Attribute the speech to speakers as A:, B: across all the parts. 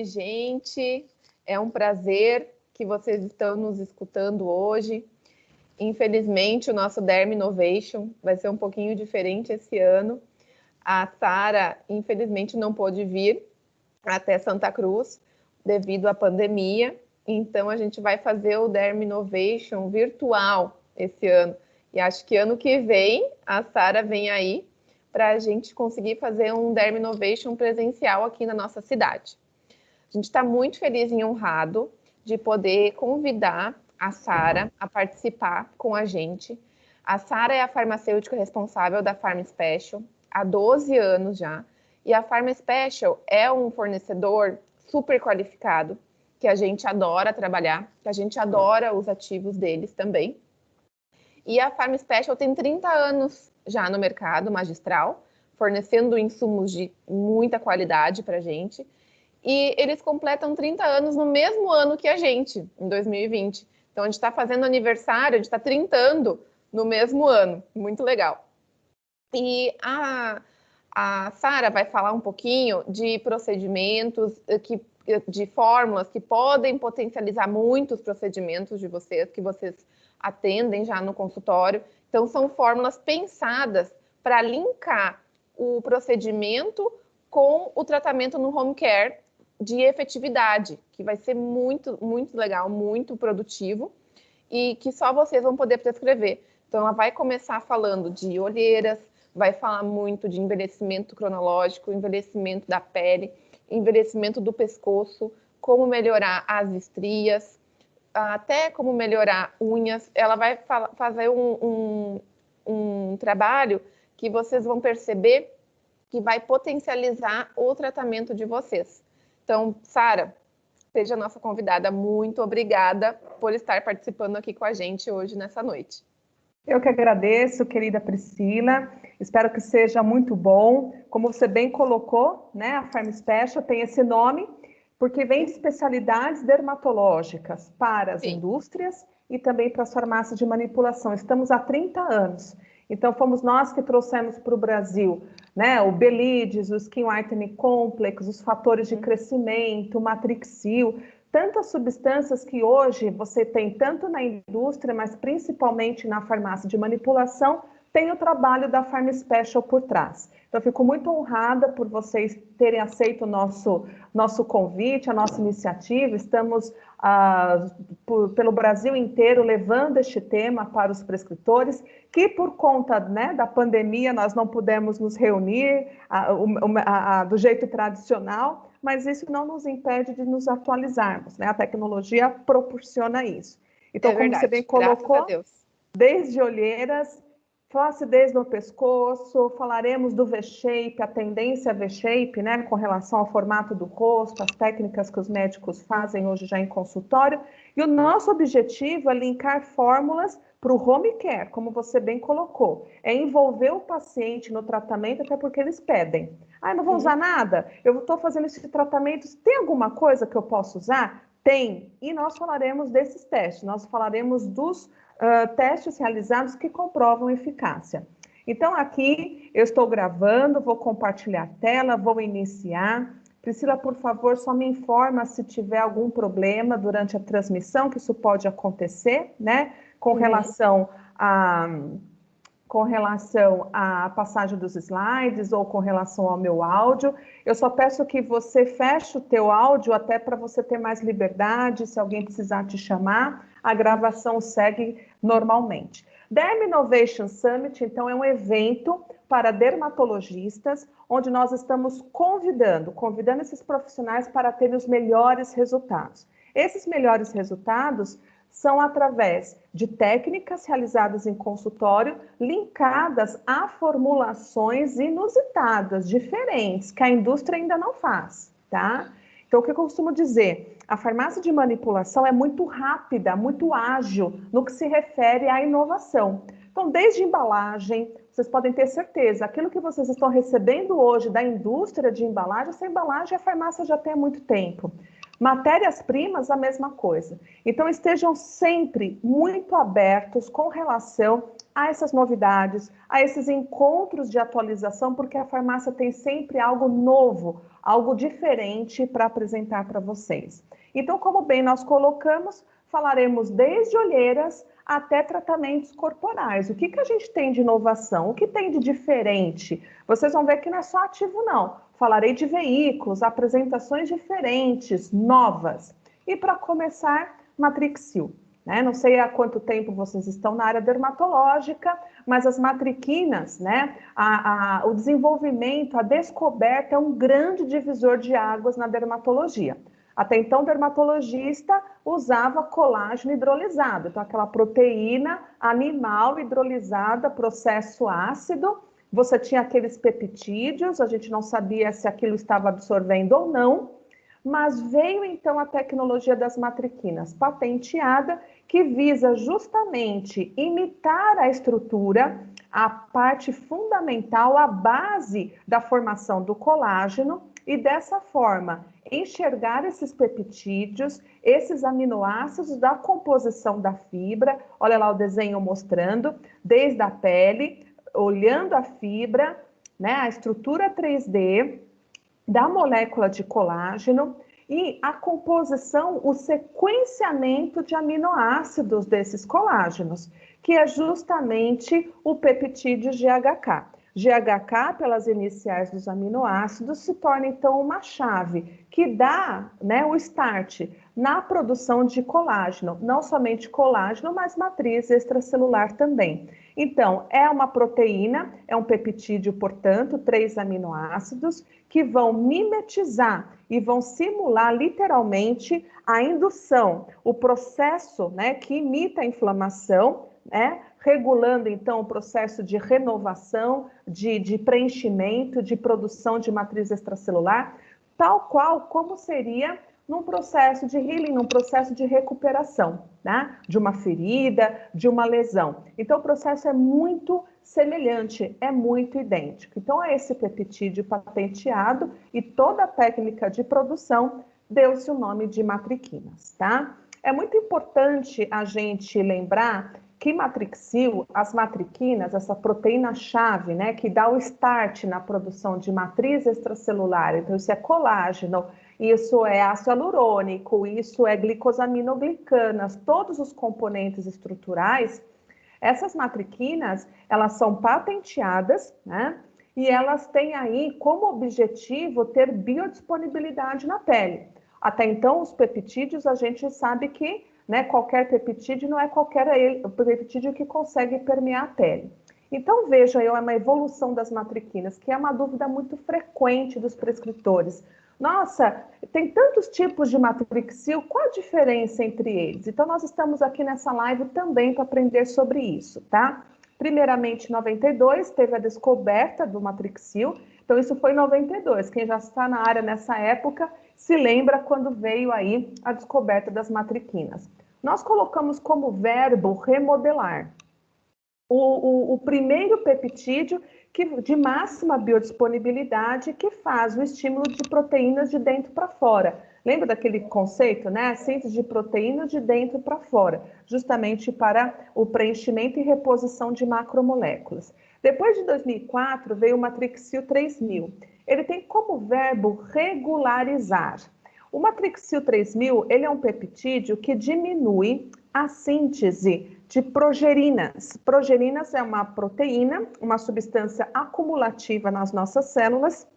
A: Gente, é um prazer que vocês estão nos escutando hoje. Infelizmente, o nosso Derm Innovation vai ser um pouquinho diferente esse ano. A Sara, infelizmente, não pôde vir até Santa Cruz devido à pandemia. Então, a gente vai fazer o Derm Innovation virtual esse ano. E acho que ano que vem, a Sara vem aí para a gente conseguir fazer um Derm Innovation presencial aqui na nossa cidade. A gente está muito feliz e honrado de poder convidar a Sara a participar com a gente. A Sara é a farmacêutica responsável da Farm Special há 12 anos já. E a Farm Special é um fornecedor super qualificado, que a gente adora trabalhar, que a gente adora os ativos deles também. E a Farm Special tem 30 anos já no mercado magistral, fornecendo insumos de muita qualidade para a gente. E eles completam 30 anos no mesmo ano que a gente, em 2020. Então, a gente está fazendo aniversário, a gente está trintando no mesmo ano. Muito legal. E a Sara vai falar um pouquinho de procedimentos, de fórmulas que podem potencializar muitos procedimentos de vocês, que vocês atendem já no consultório. Então, são fórmulas pensadas para linkar o procedimento com o tratamento no home care de efetividade, que vai ser muito, muito legal, muito produtivo e que só vocês vão poder prescrever. Então, ela vai começar falando de olheiras, vai falar muito de envelhecimento cronológico, envelhecimento da pele, envelhecimento do pescoço, como melhorar as estrias, até como melhorar unhas. Ela vai fazer um trabalho que vocês vão perceber que vai potencializar o tratamento de vocês. Então, Sara, seja nossa convidada. Muito obrigada por estar participando aqui com a gente hoje, nessa noite.
B: Eu que agradeço, querida Priscila. Espero que seja muito bom. Como você bem colocou, né, a Farm Special tem esse nome porque vem de especialidades dermatológicas para as indústrias e também para as farmácias de manipulação. Estamos há 30 anos. Então, fomos nós que trouxemos para o Brasil, né, o Belides, o Skin Whitening Complex, os fatores de crescimento, o Matrixil, tantas substâncias que hoje você tem tanto na indústria, mas principalmente na farmácia de manipulação, tem o trabalho da Farm Special por trás. Então, eu fico muito honrada por vocês terem aceito o nosso convite, a nossa iniciativa. Estamos pelo Brasil inteiro levando este tema para os prescritores, que por conta, né, da pandemia nós não pudemos nos reunir do jeito tradicional, mas isso não nos impede de nos atualizarmos, né? A tecnologia proporciona isso. Então, como você bem colocou, desde olheiras, flacidez no pescoço, falaremos do V-shape, a tendência V-shape, né, com relação ao formato do rosto, as técnicas que os médicos fazem hoje já em consultório. E o nosso objetivo é linkar fórmulas para o home care, como você bem colocou. É envolver o paciente no tratamento, até porque eles pedem. Ah, não vou usar nada? Eu estou fazendo esse tratamento, tem alguma coisa que eu possa usar? Tem. E nós falaremos desses testes, nós falaremos dos testes realizados que comprovam eficácia. Então, aqui eu estou gravando, vou compartilhar a tela, vou iniciar. Priscila, por favor, só me informa se tiver algum problema durante a transmissão, que isso pode acontecer, né? Com relação à passagem dos slides ou com relação ao meu áudio. Eu só peço que você feche o teu áudio até para você ter mais liberdade, se alguém precisar te chamar, a gravação segue normalmente. Derm Innovation Summit, então, é um evento para dermatologistas, onde nós estamos convidando esses profissionais para terem os melhores resultados. Esses melhores resultados são através de técnicas realizadas em consultório, linkadas a formulações inusitadas, diferentes, que a indústria ainda não faz, tá? Então, o que eu costumo dizer? A farmácia de manipulação é muito rápida, muito ágil no que se refere à inovação. Então, desde embalagem, vocês podem ter certeza, aquilo que vocês estão recebendo hoje da indústria de embalagem, essa embalagem a farmácia já tem há muito tempo. Matérias-primas, a mesma coisa. Então, estejam sempre muito abertos com relação a essas novidades, a esses encontros de atualização, porque a farmácia tem sempre algo novo, algo diferente para apresentar para vocês. Então, como bem nós colocamos, falaremos desde olheiras até tratamentos corporais. O que a gente tem de inovação? O que tem de diferente? Vocês vão ver que não é só ativo, não. Falarei de veículos, apresentações diferentes, novas. E para começar, Matrixil. Né? Não sei há quanto tempo vocês estão na área dermatológica, mas as matriquinas, né? O desenvolvimento, a descoberta é um grande divisor de águas na dermatologia. Até então, o dermatologista usava colágeno hidrolisado, então aquela proteína animal hidrolisada, processo ácido. Você tinha aqueles peptídeos, a gente não sabia se aquilo estava absorvendo ou não, mas veio então a tecnologia das matriquinas patenteada, que visa justamente imitar a estrutura, a parte fundamental, a base da formação do colágeno, e dessa forma enxergar esses peptídeos, esses aminoácidos da composição da fibra. Olha lá o desenho mostrando, desde a pele, olhando a fibra, né, a estrutura 3D da molécula de colágeno e a composição, o sequenciamento de aminoácidos desses colágenos, que é justamente o peptídeo GHK. GHK, pelas iniciais dos aminoácidos, se torna então uma chave que dá, né, o start na produção de colágeno, não somente colágeno, mas matriz extracelular também. Então, é uma proteína, é um peptídeo, portanto, 3 aminoácidos que vão mimetizar e vão simular literalmente a indução, o processo, né, que imita a inflamação, né, regulando então o processo de renovação, de preenchimento, de produção de matriz extracelular, tal qual como seria num processo de healing, num processo de recuperação, né? De uma ferida, de uma lesão. Então, o processo é muito semelhante, é muito idêntico. Então, é esse peptídeo patenteado e toda a técnica de produção deu-se o nome de matriquinas, tá? É muito importante a gente lembrar que Matrixil, as matriquinas, essa proteína-chave, né, que dá o start na produção de matriz extracelular, então isso é colágeno, isso é ácido hialurônico, isso é glicosaminoglicanas, todos os componentes estruturais, essas matriquinas, elas são patenteadas, né, e elas têm aí como objetivo ter biodisponibilidade na pele. Até então, os peptídeos, a gente sabe que, né, qualquer peptídeo não é qualquer peptídeo que consegue permear a pele. Então, veja aí uma evolução das matriquinas, que é uma dúvida muito frequente dos prescritores. Nossa, tem tantos tipos de Matrixil, qual a diferença entre eles? Então, nós estamos aqui nessa live também para aprender sobre isso, tá? Primeiramente, em 92, teve a descoberta do Matrixil, então isso foi em 92. Quem já está na área nessa época se lembra quando veio aí a descoberta das matriquinas. Nós colocamos como verbo remodelar. O primeiro peptídeo de máxima biodisponibilidade que faz o estímulo de proteínas de dentro para fora. Lembra daquele conceito, né? Síntese de proteínas de dentro para fora, justamente para o preenchimento e reposição de macromoléculas. Depois de 2004, veio o Matrixil 3000. Ele tem como verbo regularizar. O Matrixil 3000, ele é um peptídeo que diminui a síntese de progerinas. Progerinas é uma proteína, uma substância acumulativa nas nossas células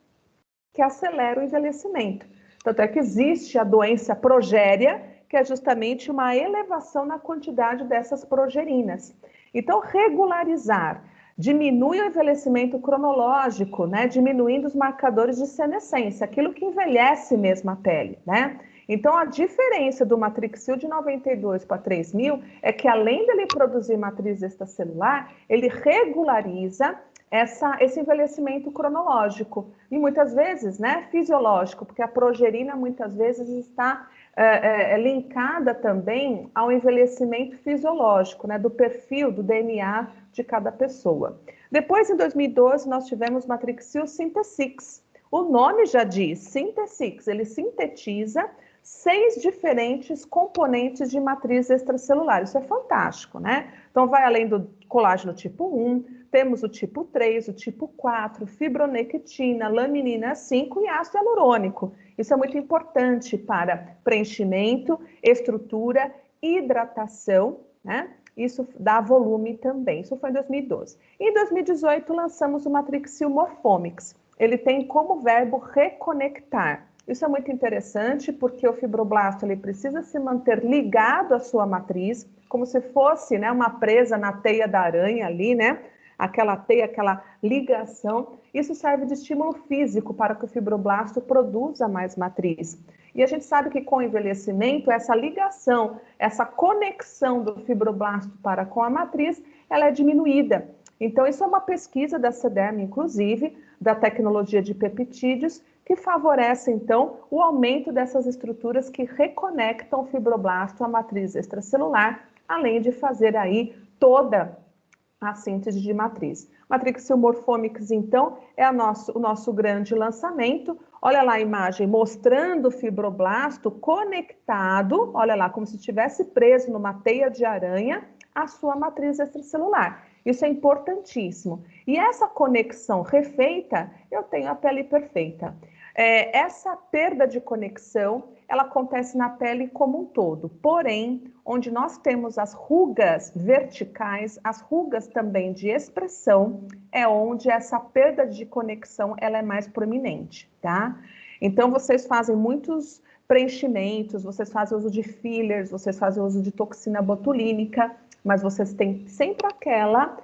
B: que acelera o envelhecimento. Tanto é que existe a doença progéria, que é justamente uma elevação na quantidade dessas progerinas. Então, regularizar diminui o envelhecimento cronológico, né? Diminuindo os marcadores de senescência, aquilo que envelhece mesmo a pele, né? Então, a diferença do Matrixil de 92 para 3000 é que, além dele produzir matriz extracelular, ele regulariza esse envelhecimento cronológico. E muitas vezes, né, fisiológico, porque a progerina muitas vezes está linkada também ao envelhecimento fisiológico, né, do perfil, do DNA de cada pessoa. Depois, em 2012, nós tivemos Matrixil Synthetix. O nome já diz, Synthetix, ele sintetiza 6 diferentes componentes de matriz extracelular. Isso é fantástico, né? Então, vai além do colágeno tipo 1, temos o tipo 3, o tipo 4, fibronectina, laminina 5 e ácido hialurônico. Isso é muito importante para preenchimento, estrutura, hidratação, né? Isso dá volume também. Isso foi em 2012. Em 2018, lançamos o Matrixil Morphomics. Ele tem como verbo reconectar. Isso é muito interessante porque o fibroblasto ele precisa se manter ligado à sua matriz, como se fosse, né, uma presa na teia da aranha ali, né? Aquela teia, aquela ligação. Isso serve de estímulo físico para que o fibroblasto produza mais matriz. E a gente sabe que com o envelhecimento, essa ligação, essa conexão do fibroblasto para com a matriz, ela é diminuída. Então, isso é uma pesquisa da CDERM, inclusive, da tecnologia de peptídeos, que favorece, então, o aumento dessas estruturas que reconectam o fibroblasto à matriz extracelular, além de fazer aí toda a síntese de matriz. Matrixil Morphomics, então, é o nosso grande lançamento. Olha lá a imagem mostrando o fibroblasto conectado, olha lá, como se estivesse preso numa teia de aranha, à sua matriz extracelular. Isso é importantíssimo. E essa conexão refeita, eu tenho a pele perfeita. Essa perda de conexão, ela acontece na pele como um todo. Porém, onde nós temos as rugas verticais, as rugas também de expressão, é onde essa perda de conexão ela é mais prominente, tá? Então, vocês fazem muitos preenchimentos, vocês fazem uso de fillers, vocês fazem uso de toxina botulínica, mas vocês têm sempre aquela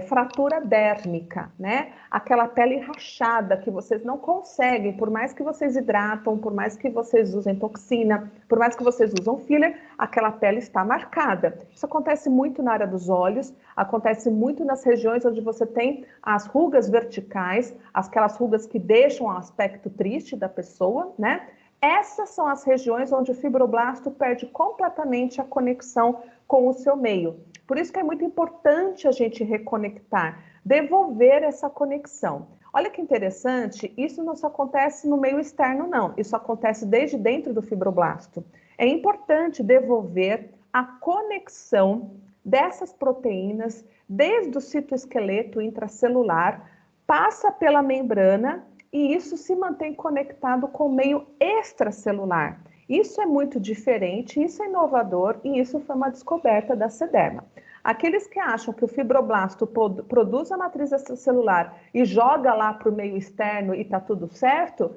B: fratura dérmica, né? Aquela pele rachada que vocês não conseguem, por mais que vocês hidratam, por mais que vocês usem toxina, por mais que vocês usam filler, aquela pele está marcada. Isso acontece muito na área dos olhos, acontece muito nas regiões onde você tem as rugas verticais, aquelas rugas que deixam o aspecto triste da pessoa, né? Essas são as regiões onde o fibroblasto perde completamente a conexão com o seu meio. Por isso que é muito importante a gente reconectar, devolver essa conexão. Olha que interessante, isso não só acontece no meio externo, não. Isso acontece desde dentro do fibroblasto. É importante devolver a conexão dessas proteínas desde o citoesqueleto intracelular, passa pela membrana e isso se mantém conectado com o meio extracelular. Isso é muito diferente, isso é inovador e isso foi uma descoberta da CDERMA. Aqueles que acham que o fibroblasto produz a matriz extracelular e joga lá para o meio externo e está tudo certo,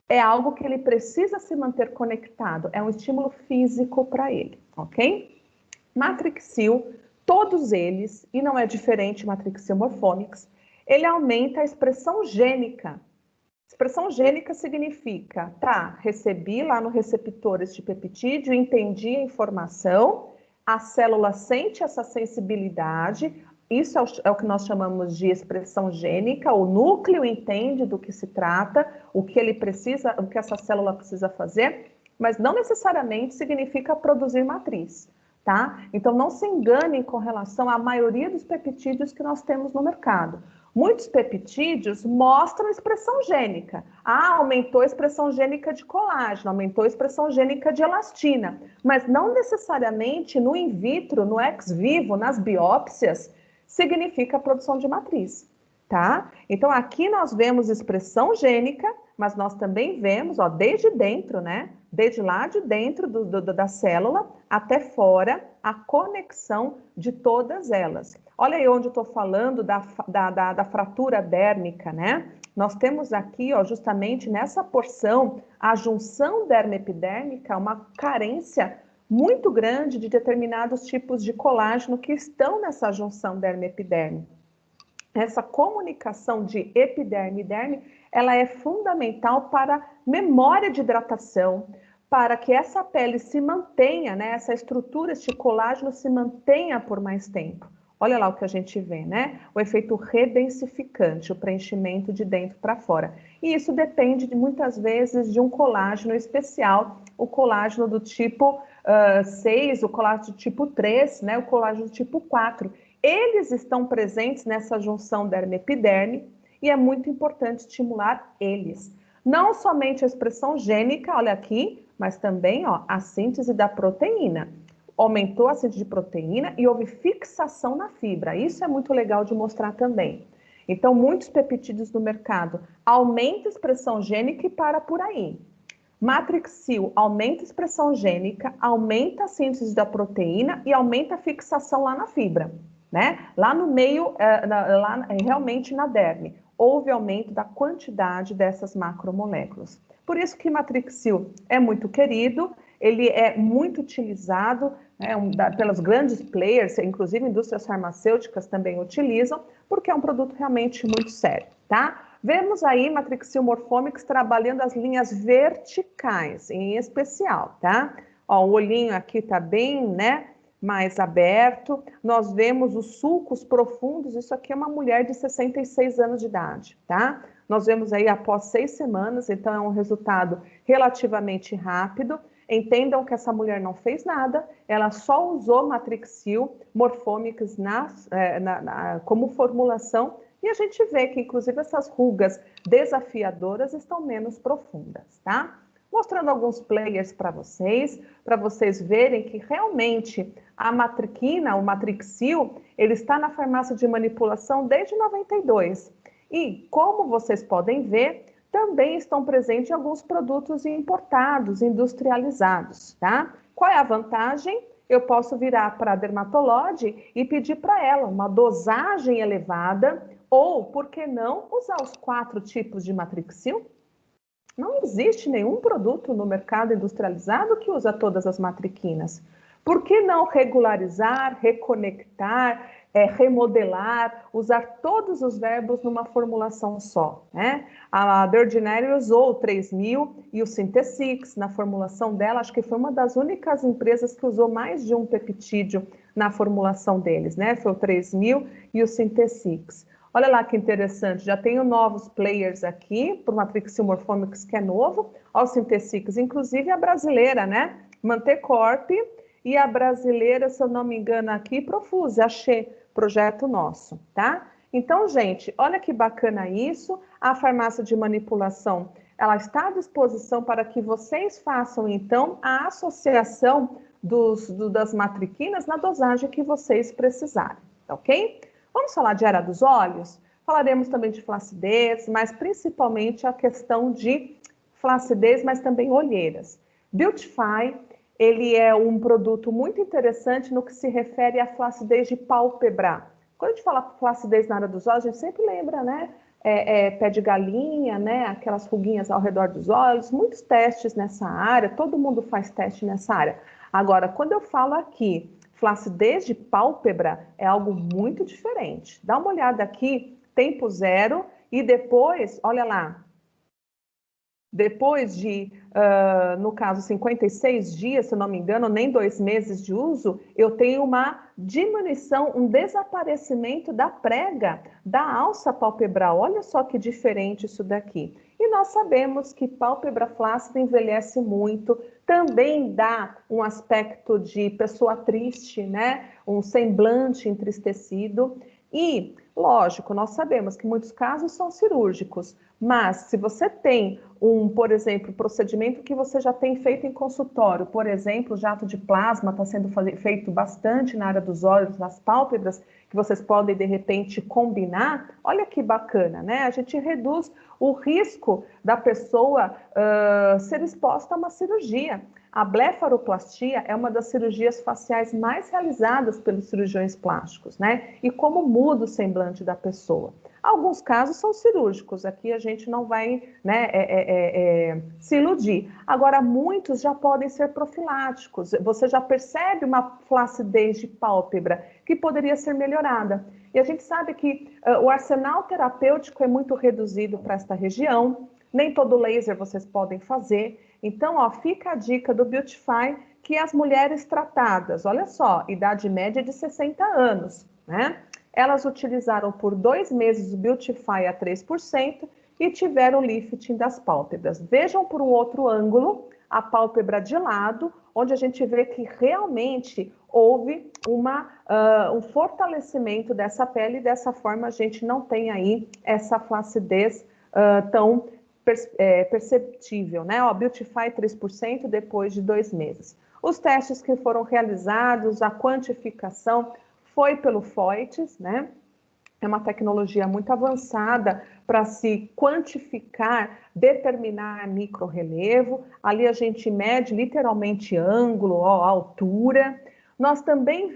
B: é algo que ele precisa se manter conectado, é um estímulo físico para ele, ok? Matrixil, todos eles, e não é diferente Matrixil Morphomics, ele aumenta a expressão gênica. Expressão gênica significa, tá, recebi lá no receptor este peptídeo, entendi a informação, a célula sente essa sensibilidade, isso é o que nós chamamos de expressão gênica, o núcleo entende do que se trata, o que ele precisa, o que essa célula precisa fazer, mas não necessariamente significa produzir matriz, tá? Então não se enganem com relação à maioria dos peptídeos que nós temos no mercado. Muitos peptídeos mostram expressão gênica. Ah, aumentou a expressão gênica de colágeno, aumentou a expressão gênica de elastina, mas não necessariamente no in vitro, no ex vivo, nas biópsias, significa a produção de matriz, tá? Então aqui nós vemos expressão gênica, mas nós também vemos, ó, desde dentro, né? Desde lá de dentro da célula até fora, a conexão de todas elas. Olha aí onde eu estou falando da fratura dérmica, né? Nós temos aqui, ó, justamente nessa porção, a junção dermo-epidérmica, uma carência muito grande de determinados tipos de colágeno que estão nessa junção dermo-epiderme. Essa comunicação de epiderme e derme, ela é fundamental para memória de hidratação, para que essa pele se mantenha, né, essa estrutura, este colágeno se mantenha por mais tempo. Olha lá o que a gente vê, né? O efeito redensificante, o preenchimento de dentro para fora. E isso depende, muitas vezes, de um colágeno especial, o colágeno do tipo 6, o colágeno do tipo 3, né? O colágeno do tipo 4. Eles estão presentes nessa junção derme-epiderme e é muito importante estimular eles. Não somente a expressão gênica, olha aqui, mas também ó, a síntese da proteína. Aumentou a síntese de proteína e houve fixação na fibra. Isso é muito legal de mostrar também. Então, muitos peptídeos no mercado aumenta a expressão gênica e para por aí. Matrixil aumenta a expressão gênica, aumenta a síntese da proteína e aumenta a fixação lá na fibra, né? Lá no meio, realmente na derme, houve aumento da quantidade dessas macromoléculas. Por isso que Matrixil é muito querido, ele é muito utilizado, né, pelos grandes players, inclusive indústrias farmacêuticas também utilizam, porque é um produto realmente muito sério, tá? Vemos aí Matrixil Morphomics trabalhando as linhas verticais, em especial, tá? Ó, o olhinho aqui tá bem, né, mais aberto. Nós vemos os sulcos profundos, isso aqui é uma mulher de 66 anos de idade, tá? Nós vemos aí após 6 semanas, então é um resultado relativamente rápido. Entendam que essa mulher não fez nada, ela só usou Matrixil Morphomics como formulação e a gente vê que, inclusive, essas rugas desafiadoras estão menos profundas, tá? Mostrando alguns players para vocês verem que realmente a matriquina, o Matrixil, ele está na farmácia de manipulação desde 92. E, como vocês podem ver, também estão presentes alguns produtos importados, industrializados, tá? Qual é a vantagem? Eu posso virar para a dermatologe e pedir para ela uma dosagem elevada ou, por que não, usar os 4 tipos de Matrixil? Não existe nenhum produto no mercado industrializado que usa todas as matriquinas. Por que não regularizar, reconectar, remodelar, usar todos os verbos numa formulação só, né? A The Ordinary usou o 3000 e o Synthetix na formulação dela, acho que foi uma das únicas empresas que usou mais de um peptídeo na formulação deles, né? Foi o 3000 e o Synthetix. Olha lá que interessante, já tenho novos players aqui, para o Matrixil Morphomics que é novo, ó, o Synthetix, inclusive a brasileira, né? Mantecorp e a brasileira, se eu não me engano aqui, Profuse, achei, projeto nosso, tá? Então, gente, olha que bacana isso, a farmácia de manipulação, ela está à disposição para que vocês façam, então, a associação das matriquinas na dosagem que vocês precisarem, ok? Vamos falar de era dos olhos? Falaremos também de flacidez, mas principalmente a questão de flacidez, mas também olheiras. Beautify, ele é um produto muito interessante no que se refere à flacidez de pálpebra. Quando a gente fala flacidez na área dos olhos, a gente sempre lembra, né? Pé de galinha, né? Aquelas ruguinhas ao redor dos olhos, muitos testes nessa área, todo mundo faz teste nessa área. Agora, quando eu falo aqui flacidez de pálpebra, é algo muito diferente. Dá uma olhada aqui, tempo zero, e depois, olha lá, depois de, no caso, 56 dias, se eu não me engano, nem 2 meses de uso, eu tenho uma diminuição, um desaparecimento da prega da alça palpebral. Olha só que diferente isso daqui. E nós sabemos que pálpebra flácida envelhece muito, também dá um aspecto de pessoa triste, né? Um semblante entristecido. E, lógico, nós sabemos que muitos casos são cirúrgicos, mas se você tem por exemplo, procedimento que você já tem feito em consultório, por exemplo, o jato de plasma está sendo feito bastante na área dos olhos, nas pálpebras, que vocês podem, de repente, combinar, olha que bacana, né? A gente reduz o risco da pessoa ser exposta a uma cirurgia. A blefaroplastia é uma das cirurgias faciais mais realizadas pelos cirurgiões plásticos, né? E como muda o semblante da pessoa. Alguns casos são cirúrgicos, aqui a gente não vai, né, se iludir. Agora, muitos já podem ser profiláticos. Você já percebe uma flacidez de pálpebra que poderia ser melhorada. E a gente sabe que o arsenal terapêutico é muito reduzido para esta região. Nem todo laser vocês podem fazer. Então, ó, fica a dica do Beautify que as mulheres tratadas, olha só, idade média de 60 anos, né? Elas utilizaram por 2 meses o Beautify a 3% e tiveram lifting das pálpebras. Vejam por um outro ângulo a pálpebra de lado, onde a gente vê que realmente houve um fortalecimento dessa pele e dessa forma a gente não tem aí essa flacidez tão perceptível, né? Ó, Beautify 3% depois de 2 meses. Os testes que foram realizados, a quantificação foi pelo FOITS, né? É uma tecnologia muito avançada para se quantificar, determinar microrrelevo. Ali a gente mede literalmente ângulo, ó, altura. Nós também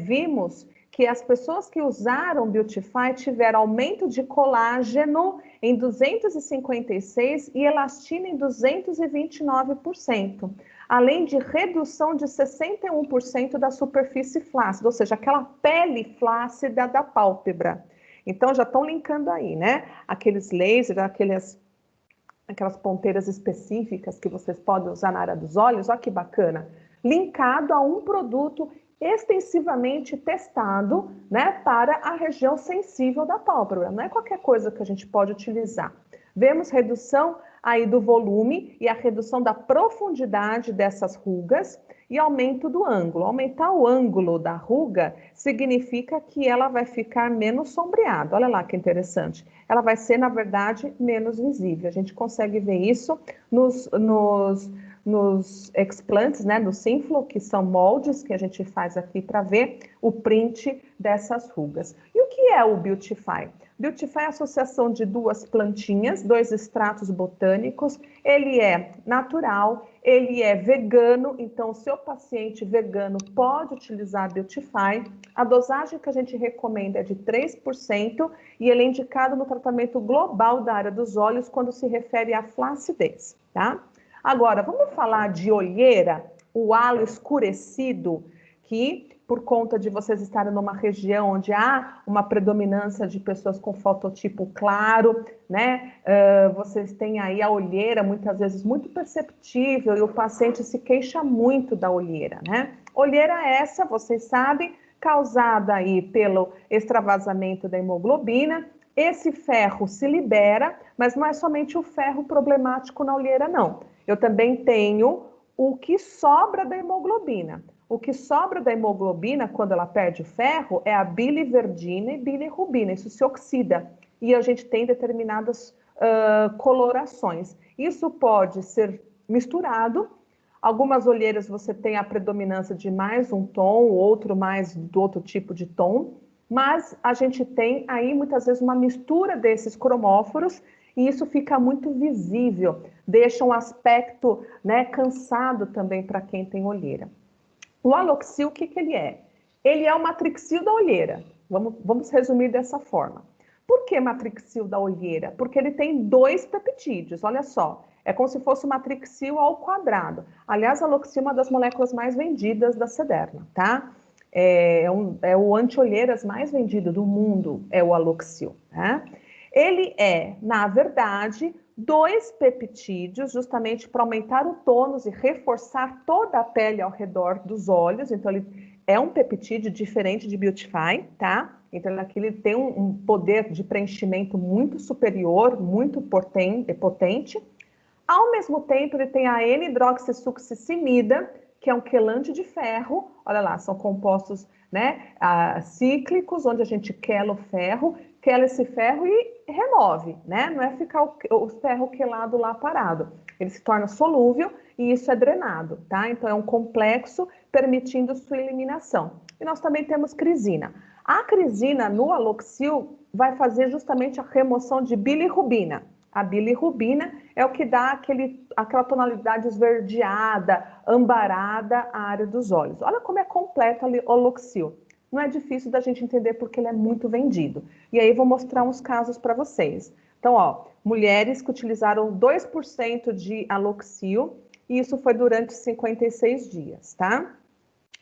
B: vimos que as pessoas que usaram Beautify tiveram aumento de colágeno em 256 e elastina em 229%, além de redução de 61% da superfície flácida, ou seja, aquela pele flácida da pálpebra. Então, já estão linkando aí, né? Aqueles lasers, aquelas ponteiras específicas que vocês podem usar na área dos olhos, olha que bacana. Linkado a um produto extensivamente testado, né, para a região sensível da pálpebra. Não é qualquer coisa que a gente pode utilizar. Vemos redução aí do volume e a redução da profundidade dessas rugas e aumento do ângulo. Aumentar o ângulo da ruga significa que ela vai ficar menos sombreada. Olha lá que interessante. Ela vai ser, na verdade, menos visível. A gente consegue ver isso nos explantes, né, no Simflow, que são moldes que a gente faz aqui para ver o print dessas rugas. E o que é o Beautify? Beautify é a associação de duas plantinhas, dois extratos botânicos. Ele é natural, ele é vegano, então o seu paciente vegano pode utilizar Beautify. A dosagem que a gente recomenda é de 3% e ele é indicado no tratamento global da área dos olhos quando se refere à flacidez, tá? Agora, vamos falar de olheira, o halo escurecido, que por conta de vocês estarem numa região onde há uma predominância de pessoas com fototipo claro, né? Vocês têm aí a olheira, muitas vezes muito perceptível, e o paciente se queixa muito da olheira, né? Olheira essa, vocês sabem, causada aí pelo extravasamento da hemoglobina. Esse ferro se libera, mas não é somente o ferro problemático na olheira, não. Eu também tenho o que sobra da hemoglobina. O que sobra da hemoglobina, quando ela perde o ferro, é a biliverdina e bilirrubina. Isso se oxida e a gente tem determinadas colorações. Isso pode ser misturado. Algumas olheiras você tem a predominância de mais um tom, outro mais do outro tipo de tom, mas a gente tem aí muitas vezes uma mistura desses cromóforos e isso fica muito visível, deixa um aspecto, né, cansado também para quem tem olheira. O Aloxil, o que ele é? Ele é o matrixil da olheira. Vamos resumir dessa forma. Por que matrixil da olheira? Porque ele tem 2 peptídeos, olha só. É como se fosse o matrixil ao quadrado. Aliás, a Aloxil é uma das moléculas mais vendidas da Sederna, tá? É o anti-olheiras mais vendido do mundo, é o Aloxil, né? Ele é, na verdade, 2 peptídeos, justamente para aumentar o tônus e reforçar toda a pele ao redor dos olhos. Então, ele é um peptídeo diferente de Beautify, tá? Então, ele tem um poder de preenchimento muito superior, muito potente. Ao mesmo tempo, ele tem a N-hidroxissuccimida, que é um quelante de ferro. Olha lá, são compostos, né, cíclicos, onde a gente quela o ferro, quela esse ferro e remove, né? Não é ficar o ferro quelado lá parado. Ele se torna solúvel e isso é drenado, tá? Então é um complexo permitindo sua eliminação. E nós também temos crisina. A crisina no Aloxil vai fazer justamente a remoção de bilirrubina. A bilirrubina é o que dá aquela tonalidade esverdeada, ambarada à área dos olhos. Olha como é completo o Aloxil. Não é difícil da gente entender porque ele é muito vendido. E aí vou mostrar uns casos para vocês. Então, ó, mulheres que utilizaram 2% de Aloxil, e isso foi durante 56 dias, tá?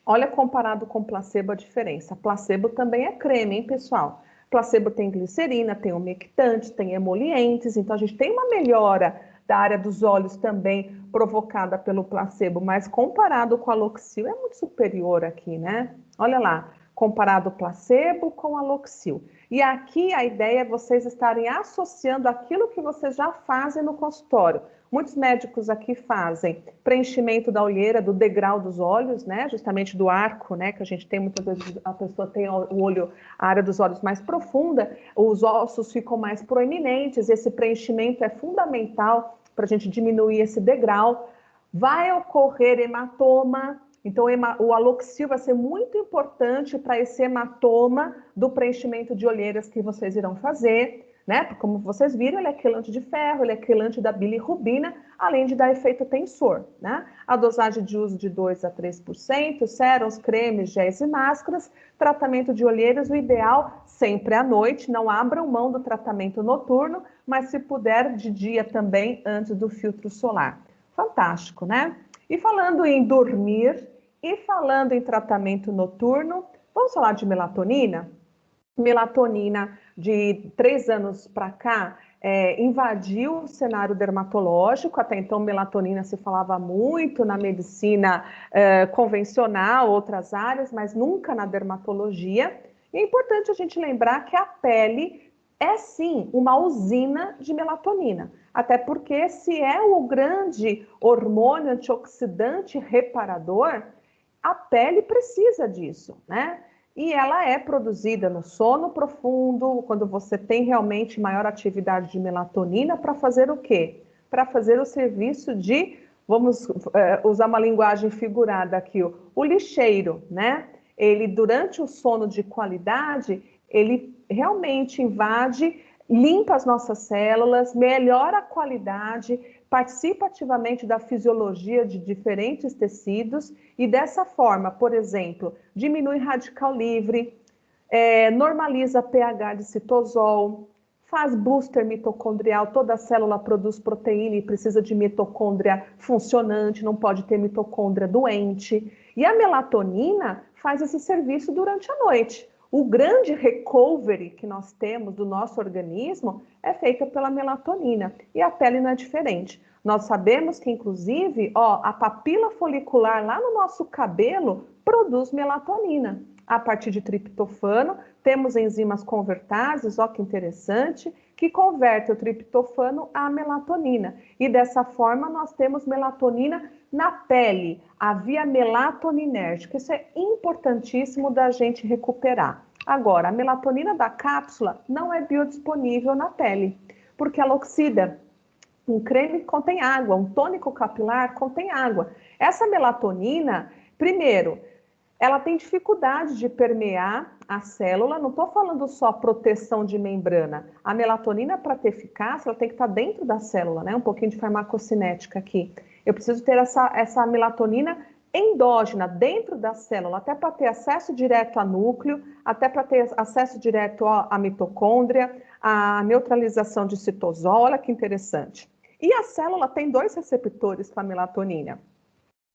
B: Olha, comparado com placebo a diferença. Placebo também é creme, hein, pessoal? Placebo tem glicerina, tem umectantes, tem emolientes, então a gente tem uma melhora da área dos olhos também provocada pelo placebo, mas comparado com a Aloxil é muito superior aqui, né? Olha lá, comparado o placebo com a Aloxil. E aqui a ideia é vocês estarem associando aquilo que vocês já fazem no consultório. Muitos médicos aqui fazem preenchimento da olheira, do degrau dos olhos, né? Justamente do arco, né? Que a gente tem muitas vezes, a pessoa tem o olho, a área dos olhos mais profunda, os ossos ficam mais proeminentes, esse preenchimento é fundamental para a gente diminuir esse degrau. Vai ocorrer hematoma, então o aloxil vai ser muito importante para esse hematoma do preenchimento de olheiras que vocês irão fazer, né? Como vocês viram, ele é quelante de ferro, ele é quelante da bilirrubina, além de dar efeito tensor, né? A dosagem de uso de 2 a 3%, sérums, cremes, géis e máscaras, tratamento de olheiras, o ideal sempre à noite, não abram mão do tratamento noturno, mas se puder de dia também, antes do filtro solar. Fantástico, né? E falando em dormir e falando em tratamento noturno, vamos falar de melatonina? Melatonina, de 3 anos para cá, invadiu o cenário dermatológico. Até então, melatonina se falava muito na medicina convencional, outras áreas, mas nunca na dermatologia. E é importante a gente lembrar que a pele é sim uma usina de melatonina. Até porque se é o grande hormônio antioxidante reparador, a pele precisa disso, né? E ela é produzida no sono profundo, quando você tem realmente maior atividade de melatonina, para fazer o quê? Para fazer o serviço de, vamos usar uma linguagem figurada aqui, o lixeiro, né? Ele, durante o sono de qualidade, ele realmente invade, limpa as nossas células, melhora a qualidade, participa ativamente da fisiologia de diferentes tecidos e dessa forma, por exemplo, diminui radical livre, normaliza pH de citosol, faz booster mitocondrial, toda célula produz proteína e precisa de mitocôndria funcionante, não pode ter mitocôndria doente. E a melatonina faz esse serviço durante a noite. O grande recovery que nós temos do nosso organismo é feita pela melatonina e a pele não é diferente. Nós sabemos que, inclusive, a papila folicular lá no nosso cabelo produz melatonina. A partir de triptofano, temos enzimas convertases, que interessante, que convertem o triptofano à melatonina. E dessa forma, nós temos melatonina na pele, a via melatoninérgica. Isso é importantíssimo da gente recuperar. Agora, a melatonina da cápsula não é biodisponível na pele, porque ela oxida. Um creme contém água, um tônico capilar contém água. Essa melatonina, primeiro, ela tem dificuldade de permear a célula, não estou falando só proteção de membrana. A melatonina, para ter eficácia, ela tem que estar dentro da célula, né? Um pouquinho de farmacocinética aqui. Eu preciso ter essa melatonina endógena, dentro da célula, até para ter acesso direto a núcleo, até para ter acesso direto à mitocôndria, a neutralização de citosol. Olha que interessante. E a célula tem 2 receptores para a melatonina.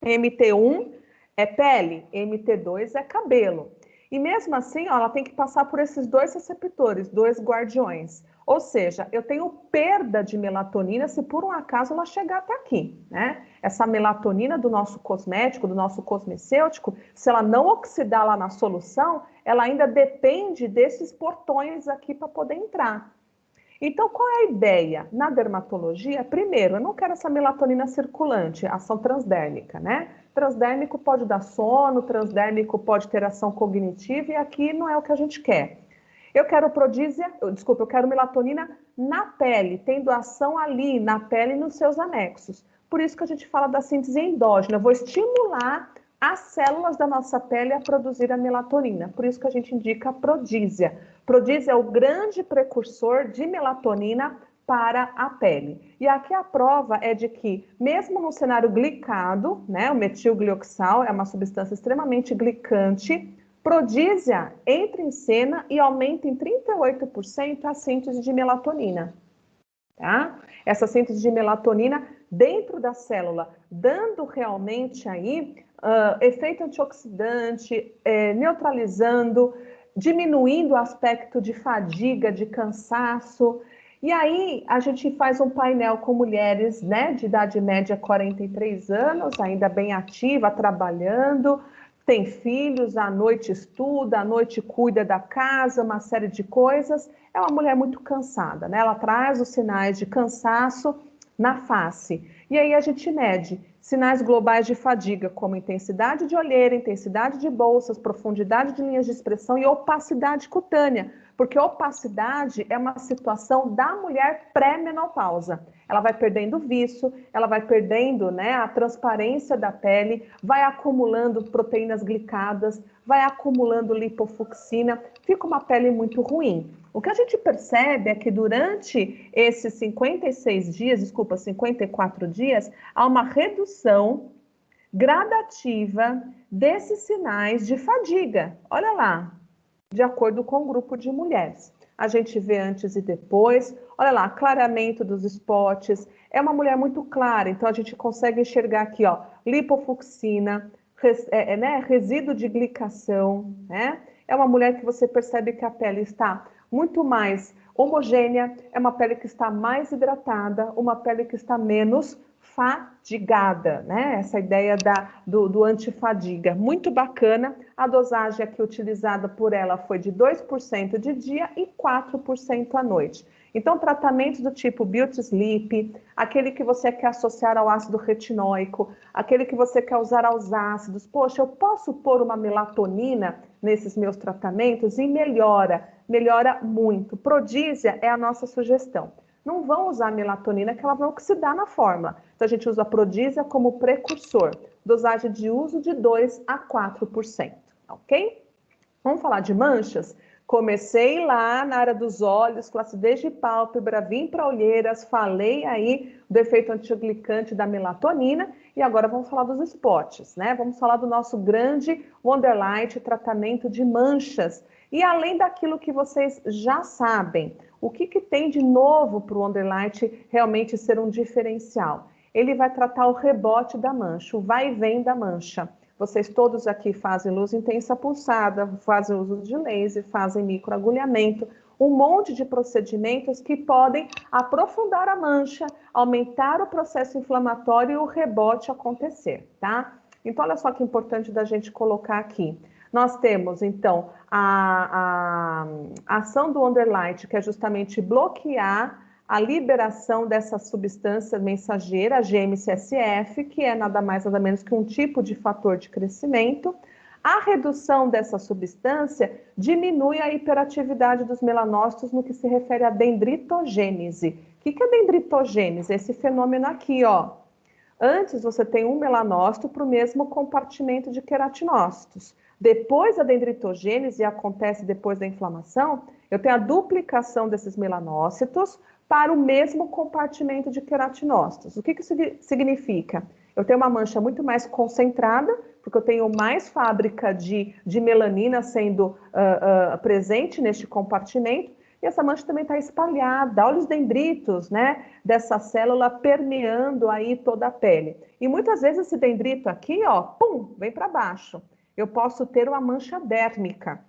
B: MT1 é pele, MT2 é cabelo. E mesmo assim, ela tem que passar por esses 2 receptores, 2 guardiões. Ou seja, eu tenho perda de melatonina se por um acaso ela chegar até aqui, né? Essa melatonina do nosso cosmético, do nosso cosmecêutico, se ela não oxidar lá na solução, ela ainda depende desses portões aqui para poder entrar. Então, qual é a ideia? Na dermatologia, primeiro, eu não quero essa melatonina circulante, ação transdérmica, né? Transdérmico pode dar sono, transdérmico pode ter ação cognitiva e aqui não é o que a gente quer. Eu quero melatonina na pele, tendo ação ali, na pele e nos seus anexos. Por isso que a gente fala da síntese endógena. Eu vou estimular as células da nossa pele a produzir a melatonina. Por isso que a gente indica a prodísia. Prodísia é o grande precursor de melatonina para a pele. E aqui a prova é de que, mesmo no cenário glicado, né, o metilglioxal é uma substância extremamente glicante, prodísia entra em cena e aumenta em 38% a síntese de melatonina. Tá? Essa síntese de melatonina dentro da célula, dando realmente aí efeito antioxidante, neutralizando, diminuindo o aspecto de fadiga, de cansaço. E aí a gente faz um painel com mulheres, né, de idade média 43 anos, ainda bem ativa, trabalhando, tem filhos, à noite estuda, à noite cuida da casa, uma série de coisas. É uma mulher muito cansada, né? Ela traz os sinais de cansaço na face. E aí a gente mede sinais globais de fadiga, como intensidade de olheira, intensidade de bolsas, profundidade de linhas de expressão e opacidade cutânea, porque opacidade é uma situação da mulher pré-menopausa. Ela vai perdendo viço, ela vai perdendo, né, a transparência da pele, vai acumulando proteínas glicadas, vai acumulando lipofucsina, fica uma pele muito ruim. O que a gente percebe é que durante esses 54 dias, há uma redução gradativa desses sinais de fadiga. Olha lá, de acordo com o grupo de mulheres. A gente vê antes e depois, olha lá, clareamento dos spots. É uma mulher muito clara, então a gente consegue enxergar aqui, ó, lipofucsina, resíduo de glicação, né? É uma mulher que você percebe que a pele está muito mais homogênea, é uma pele que está mais hidratada, uma pele que está menos fadigada, né? Essa ideia do antifadiga, muito bacana. A dosagem aqui utilizada por ela foi de 2% de dia e 4% à noite. Então, tratamentos do tipo Beauty Sleep, aquele que você quer associar ao ácido retinóico, aquele que você quer usar aos ácidos. Poxa, eu posso pôr uma melatonina nesses meus tratamentos e melhora muito. Prodísia é a nossa sugestão. Não vão usar melatonina, que ela vai oxidar na fórmula. Então, a gente usa a prodísia como precursor. Dosagem de uso de 2 a 4%, ok? Vamos falar de manchas? Comecei lá na área dos olhos, flacidez de pálpebra, vim para olheiras, falei aí do efeito antiglicante da melatonina e agora vamos falar dos spots, né? Vamos falar do nosso grande Wonderlight, tratamento de manchas. E além daquilo que vocês já sabem, o que tem de novo para o Wonderlight realmente ser um diferencial? Ele vai tratar o rebote da mancha, o vai e vem da mancha. Vocês todos aqui fazem luz intensa pulsada, fazem uso de laser, fazem microagulhamento, um monte de procedimentos que podem aprofundar a mancha, aumentar o processo inflamatório e o rebote acontecer, tá? Então, olha só que importante da gente colocar aqui. Nós temos, então, a ação do Wonderlight, que é justamente bloquear a liberação dessa substância mensageira, a GM-CSF, que é nada mais nada menos que um tipo de fator de crescimento. A redução dessa substância diminui a hiperatividade dos melanócitos no que se refere à dendritogênese. O que é dendritogênese? Esse fenômeno aqui, ó. Antes você tem um melanócito para o mesmo compartimento de queratinócitos. Depois da dendritogênese, acontece depois da inflamação, eu tenho a duplicação desses melanócitos para o mesmo compartimento de queratinócitos. O que isso significa? Eu tenho uma mancha muito mais concentrada, porque eu tenho mais fábrica de melanina sendo presente neste compartimento, e essa mancha também está espalhada. Olha os dendritos, né, dessa célula permeando aí toda a pele. E muitas vezes esse dendrito aqui, ó, pum, vem para baixo. Eu posso ter uma mancha dérmica,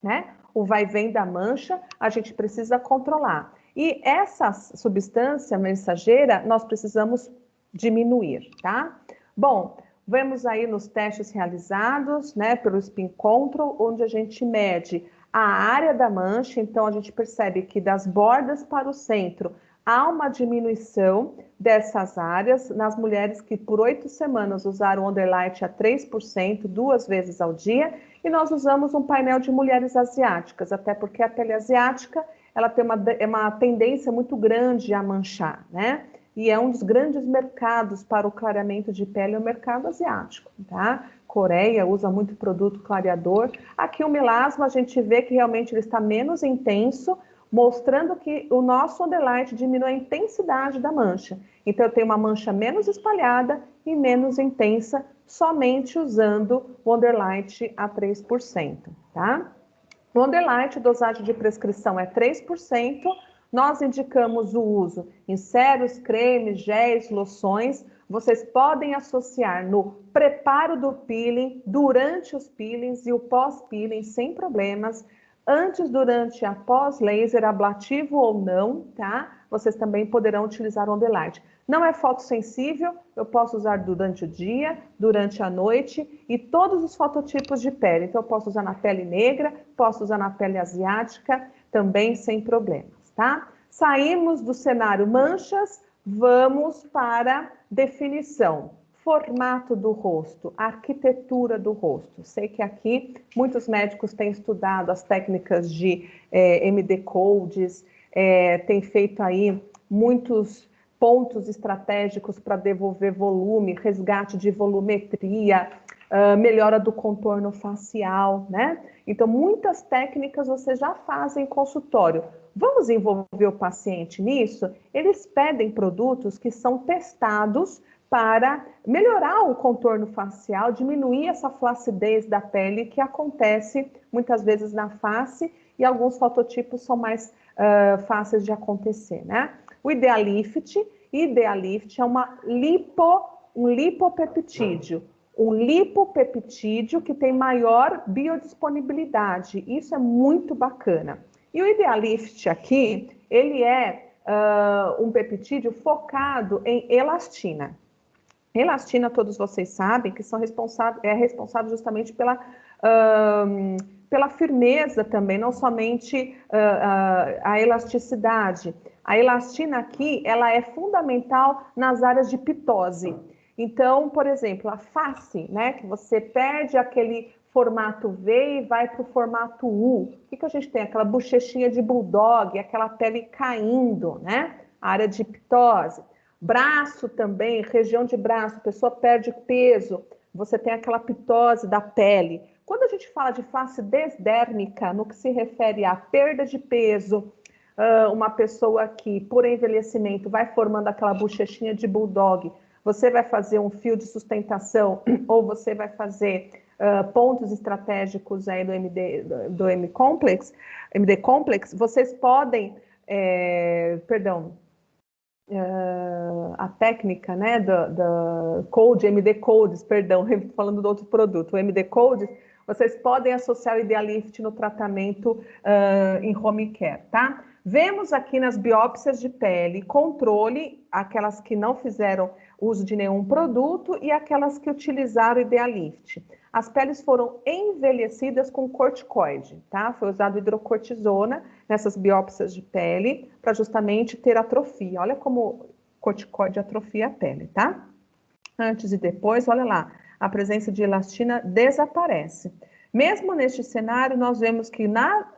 B: né? O vai e vem da mancha, a gente precisa controlar. E essa substância mensageira, nós precisamos diminuir, tá? Bom, vemos aí nos testes realizados, né, pelo Spin Control, onde a gente mede a área da mancha, então a gente percebe que das bordas para o centro há uma diminuição dessas áreas nas mulheres que por 8 semanas usaram o Wonderlight a 3%, 2 vezes ao dia, e nós usamos um painel de mulheres asiáticas, até porque a pele asiática ela tem uma tendência muito grande a manchar, né? E é um dos grandes mercados para o clareamento de pele, é o mercado asiático, tá? Coreia usa muito produto clareador. Aqui o melasma a gente vê que realmente ele está menos intenso, mostrando que o nosso Wonderlight diminui a intensidade da mancha. Então eu tenho uma mancha menos espalhada e menos intensa, somente usando o Wonderlight a 3%, tá? O Wonderlight, dosagem de prescrição é 3%. Nós indicamos o uso em sérios, cremes, géis, loções. Vocês podem associar no preparo do peeling, durante os peelings e o pós-peeling sem problemas. Antes, durante e após laser, ablativo ou não, tá? Vocês também poderão utilizar o Wonderlight. Não é fotossensível, eu posso usar durante o dia, durante a noite e todos os fototipos de pele. Então, eu posso usar na pele negra, posso usar na pele asiática, também sem problemas, tá? Saímos do cenário manchas, vamos para definição. Formato do rosto, arquitetura do rosto. Sei que aqui muitos médicos têm estudado as técnicas de MD Codes, têm feito aí muitos pontos estratégicos para devolver volume, resgate de volumetria, melhora do contorno facial, né? Então, muitas técnicas você já faz em consultório. Vamos envolver o paciente nisso? Eles pedem produtos que são testados para melhorar o contorno facial, diminuir essa flacidez da pele que acontece muitas vezes na face e alguns fototipos são mais fáceis de acontecer, né? O Idealift é um lipopeptídeo. Um lipopeptídeo que tem maior biodisponibilidade. Isso é muito bacana. E o Idealift aqui, ele é um peptídeo focado em elastina. Elastina, todos vocês sabem, que é responsável justamente pela firmeza também, não somente a elasticidade. A elastina aqui, ela é fundamental nas áreas de pitose. Então, por exemplo, a face, né, que você perde aquele formato V e vai para o formato U. O que a gente tem? Aquela bochechinha de bulldog, aquela pele caindo, né? A área de pitose. Braço também, região de braço, a pessoa perde peso, você tem aquela pitose da pele. Quando a gente fala de face desdérmica, no que se refere à perda de peso, uma pessoa que, por envelhecimento, vai formando aquela bochechinha de bulldog, você vai fazer um fio de sustentação ou você vai fazer pontos estratégicos aí do MD-Complex, vocês podem, a técnica, né, da Code, MD Codes, perdão, falando do outro produto, o MD Codes, vocês podem associar o Idealift no tratamento em home care, tá? Vemos aqui nas biópsias de pele, controle, aquelas que não fizeram uso de nenhum produto e aquelas que utilizaram o Idealift. As peles foram envelhecidas com corticoide, tá? Foi usado hidrocortisona nessas biópsias de pele para justamente ter atrofia. Olha como corticoide atrofia a pele, tá? Antes e depois, olha lá, a presença de elastina desaparece. Mesmo neste cenário, nós vemos que na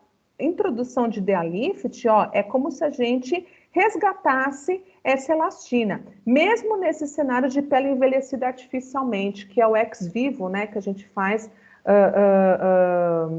B: introdução de Idealift, ó, é como se a gente resgatasse essa elastina, mesmo nesse cenário de pele envelhecida artificialmente, que é o ex vivo, né, que a gente faz,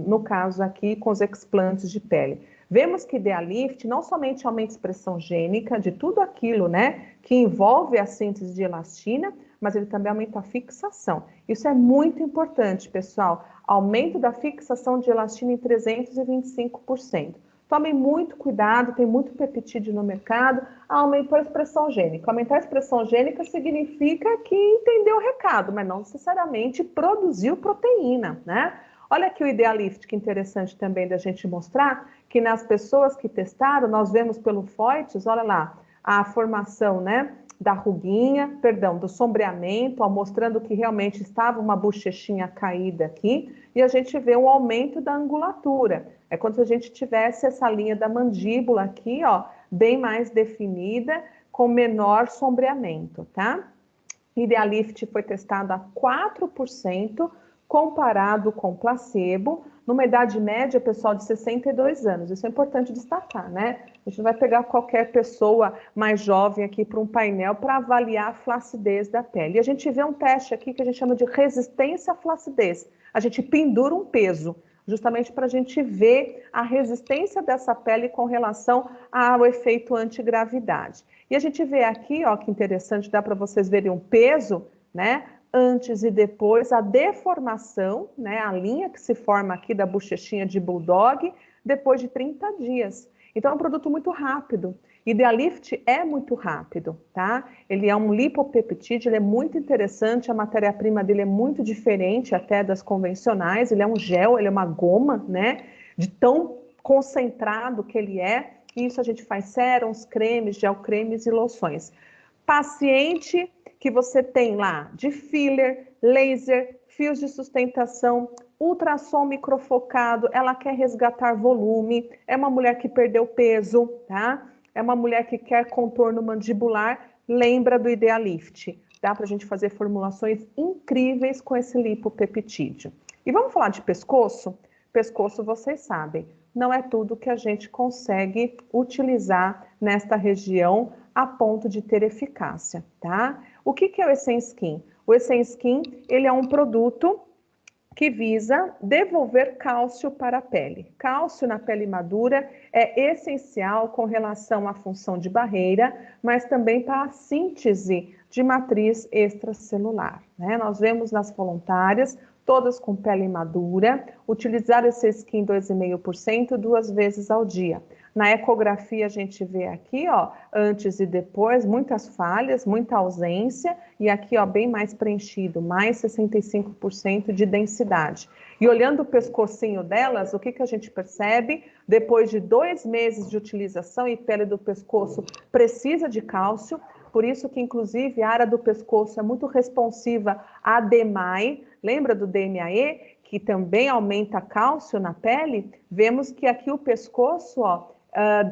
B: no caso aqui, com os explantes de pele. Vemos que Idealift não somente aumenta a expressão gênica de tudo aquilo, né, que envolve a síntese de elastina, mas ele também aumenta a fixação. Isso é muito importante, pessoal. Aumento da fixação de elastina em 325%. Tomem muito cuidado, tem muito peptídeo no mercado. Aumentou a expressão gênica. Aumentar a expressão gênica significa que entendeu o recado, mas não necessariamente produziu proteína, né? Olha aqui o Idealift, que interessante também da gente mostrar, que nas pessoas que testaram, nós vemos pelo Foites, olha lá, a formação, né, da ruguinha, perdão, do sombreamento, ó, mostrando que realmente estava uma bochechinha caída aqui, e a gente vê um aumento da angulatura. É como se a gente tivesse essa linha da mandíbula aqui, ó, bem mais definida, com menor sombreamento, tá? Idealift foi testado a 4%, comparado com placebo, numa idade média, pessoal, de 62 anos. Isso é importante destacar, né? A gente não vai pegar qualquer pessoa mais jovem aqui para um painel para avaliar a flacidez da pele. E a gente vê um teste aqui que a gente chama de resistência à flacidez. A gente pendura um peso, justamente para a gente ver a resistência dessa pele com relação ao efeito antigravidade. E a gente vê aqui, ó, que interessante, dá para vocês verem um peso, né? Antes e depois, a deformação, né, a linha que se forma aqui da bochechinha de bulldog, depois de 30 dias. Então, é um produto muito rápido. Idealift é muito rápido, tá? Ele é um lipopeptídeo, ele é muito interessante, a matéria-prima dele é muito diferente até das convencionais, ele é um gel, ele é uma goma, né, de tão concentrado que ele é. Isso a gente faz sérums, cremes, gel cremes e loções. Paciente que você tem lá de filler, laser, fios de sustentação, ultrassom microfocado, ela quer resgatar volume, é uma mulher que perdeu peso, tá? É uma mulher que quer contorno mandibular, lembra do Idealift. Dá para a gente fazer formulações incríveis com esse lipopeptídeo. E vamos falar de pescoço? Pescoço, vocês sabem, não é tudo que a gente consegue utilizar nesta região a ponto de ter eficácia, tá? O que é o Essenskin? O Essenskin, ele é um produto que visa devolver cálcio para a pele. Cálcio na pele madura é essencial com relação à função de barreira, mas também para a síntese de matriz extracelular, né? Nós vemos nas voluntárias, todas com pele madura, utilizar esse skin 2,5% 2 vezes ao dia. Na ecografia a gente vê aqui, ó, antes e depois, muitas falhas, muita ausência, e aqui, ó, bem mais preenchido, mais 65% de densidade. E olhando o pescocinho delas, o que a gente percebe? Depois de 2 meses de utilização e pele do pescoço precisa de cálcio, por isso que, inclusive, a área do pescoço é muito responsiva a DMAE, lembra do DMAE, que também aumenta cálcio na pele? Vemos que aqui o pescoço, ó,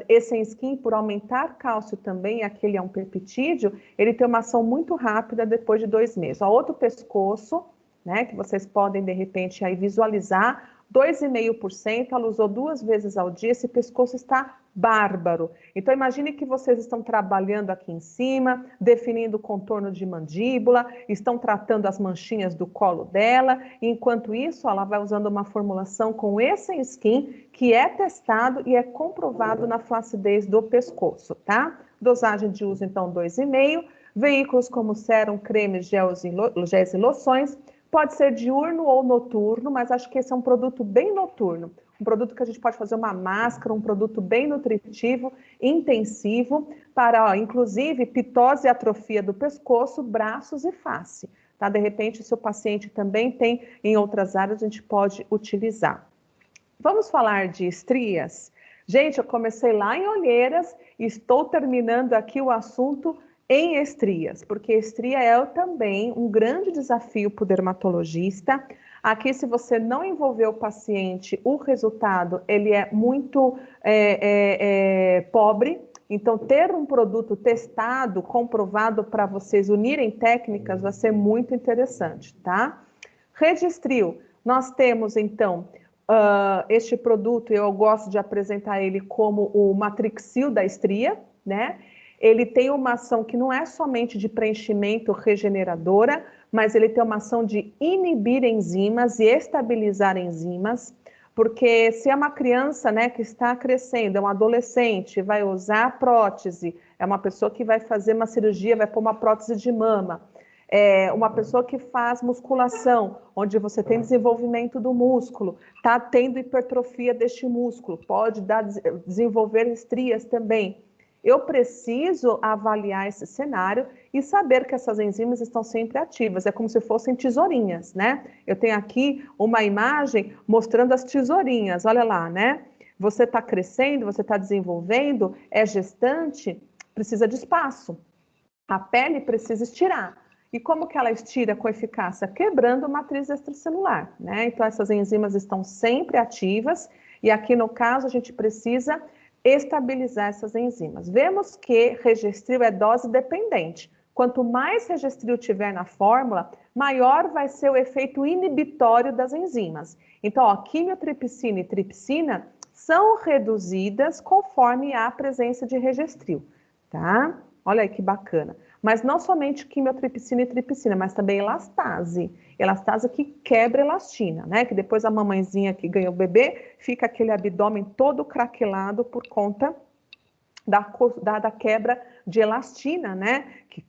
B: Essenskin, por aumentar cálcio também, aquele é um peptídeo, ele tem uma ação muito rápida depois de 2 meses. Ó, outro pescoço, né, que vocês podem, de repente, aí visualizar, 2,5%, ela usou 2 vezes ao dia, esse pescoço está bárbaro. Então, imagine que vocês estão trabalhando aqui em cima, definindo o contorno de mandíbula, estão tratando as manchinhas do colo dela, e enquanto isso, ela vai usando uma formulação com Essenskin, que é testado e é comprovado na flacidez do pescoço, tá? Dosagem de uso, então, 2,5. Veículos como sérum, cremes, géis e loções. Pode ser diurno ou noturno, mas acho que esse é um produto bem noturno. Um produto que a gente pode fazer uma máscara, um produto bem nutritivo, intensivo, para, ó, inclusive, pitose e atrofia do pescoço, braços e face. Tá? De repente, se o paciente também tem em outras áreas, a gente pode utilizar. Vamos falar de estrias? Gente, eu comecei lá em olheiras e estou terminando aqui o assunto em estrias, porque estria é também um grande desafio para o dermatologista. Aqui, se você não envolver o paciente, o resultado ele é muito pobre. Então, ter um produto testado, comprovado para vocês unirem técnicas vai ser muito interessante, tá? Registril, nós temos então este produto, eu gosto de apresentar ele como o Matrixil da estria, né? Ele tem uma ação que não é somente de preenchimento regeneradora, mas ele tem uma ação de inibir enzimas e estabilizar enzimas, porque se é uma criança, né, que está crescendo, é um adolescente, vai usar prótese, é uma pessoa que vai fazer uma cirurgia, vai pôr uma prótese de mama, é uma pessoa que faz musculação, onde você tem desenvolvimento do músculo, está tendo hipertrofia deste músculo, pode desenvolver estrias também. Eu preciso avaliar esse cenário e saber que essas enzimas estão sempre ativas. É como se fossem tesourinhas, né? Eu tenho aqui uma imagem mostrando as tesourinhas. Olha lá, né? Você está crescendo, você está desenvolvendo, é gestante, precisa de espaço. A pele precisa estirar. E como que ela estira com eficácia? Quebrando matriz extracelular, né? Então, essas enzimas estão sempre ativas e aqui, no caso, a gente precisa estabilizar essas enzimas. Vemos que Regestril é dose dependente. Quanto mais Regestril tiver na fórmula, maior vai ser o efeito inibitório das enzimas. Então, ó, quimiotripsina e tripsina são reduzidas conforme a presença de Regestril, tá? Olha aí que bacana. Mas não somente quimiotripsina e tripsina, mas também elastase. Elastase que quebra elastina, né? Que depois a mamãezinha que ganha o bebê, fica aquele abdômen todo craquelado por conta da quebra de elastina, né? Que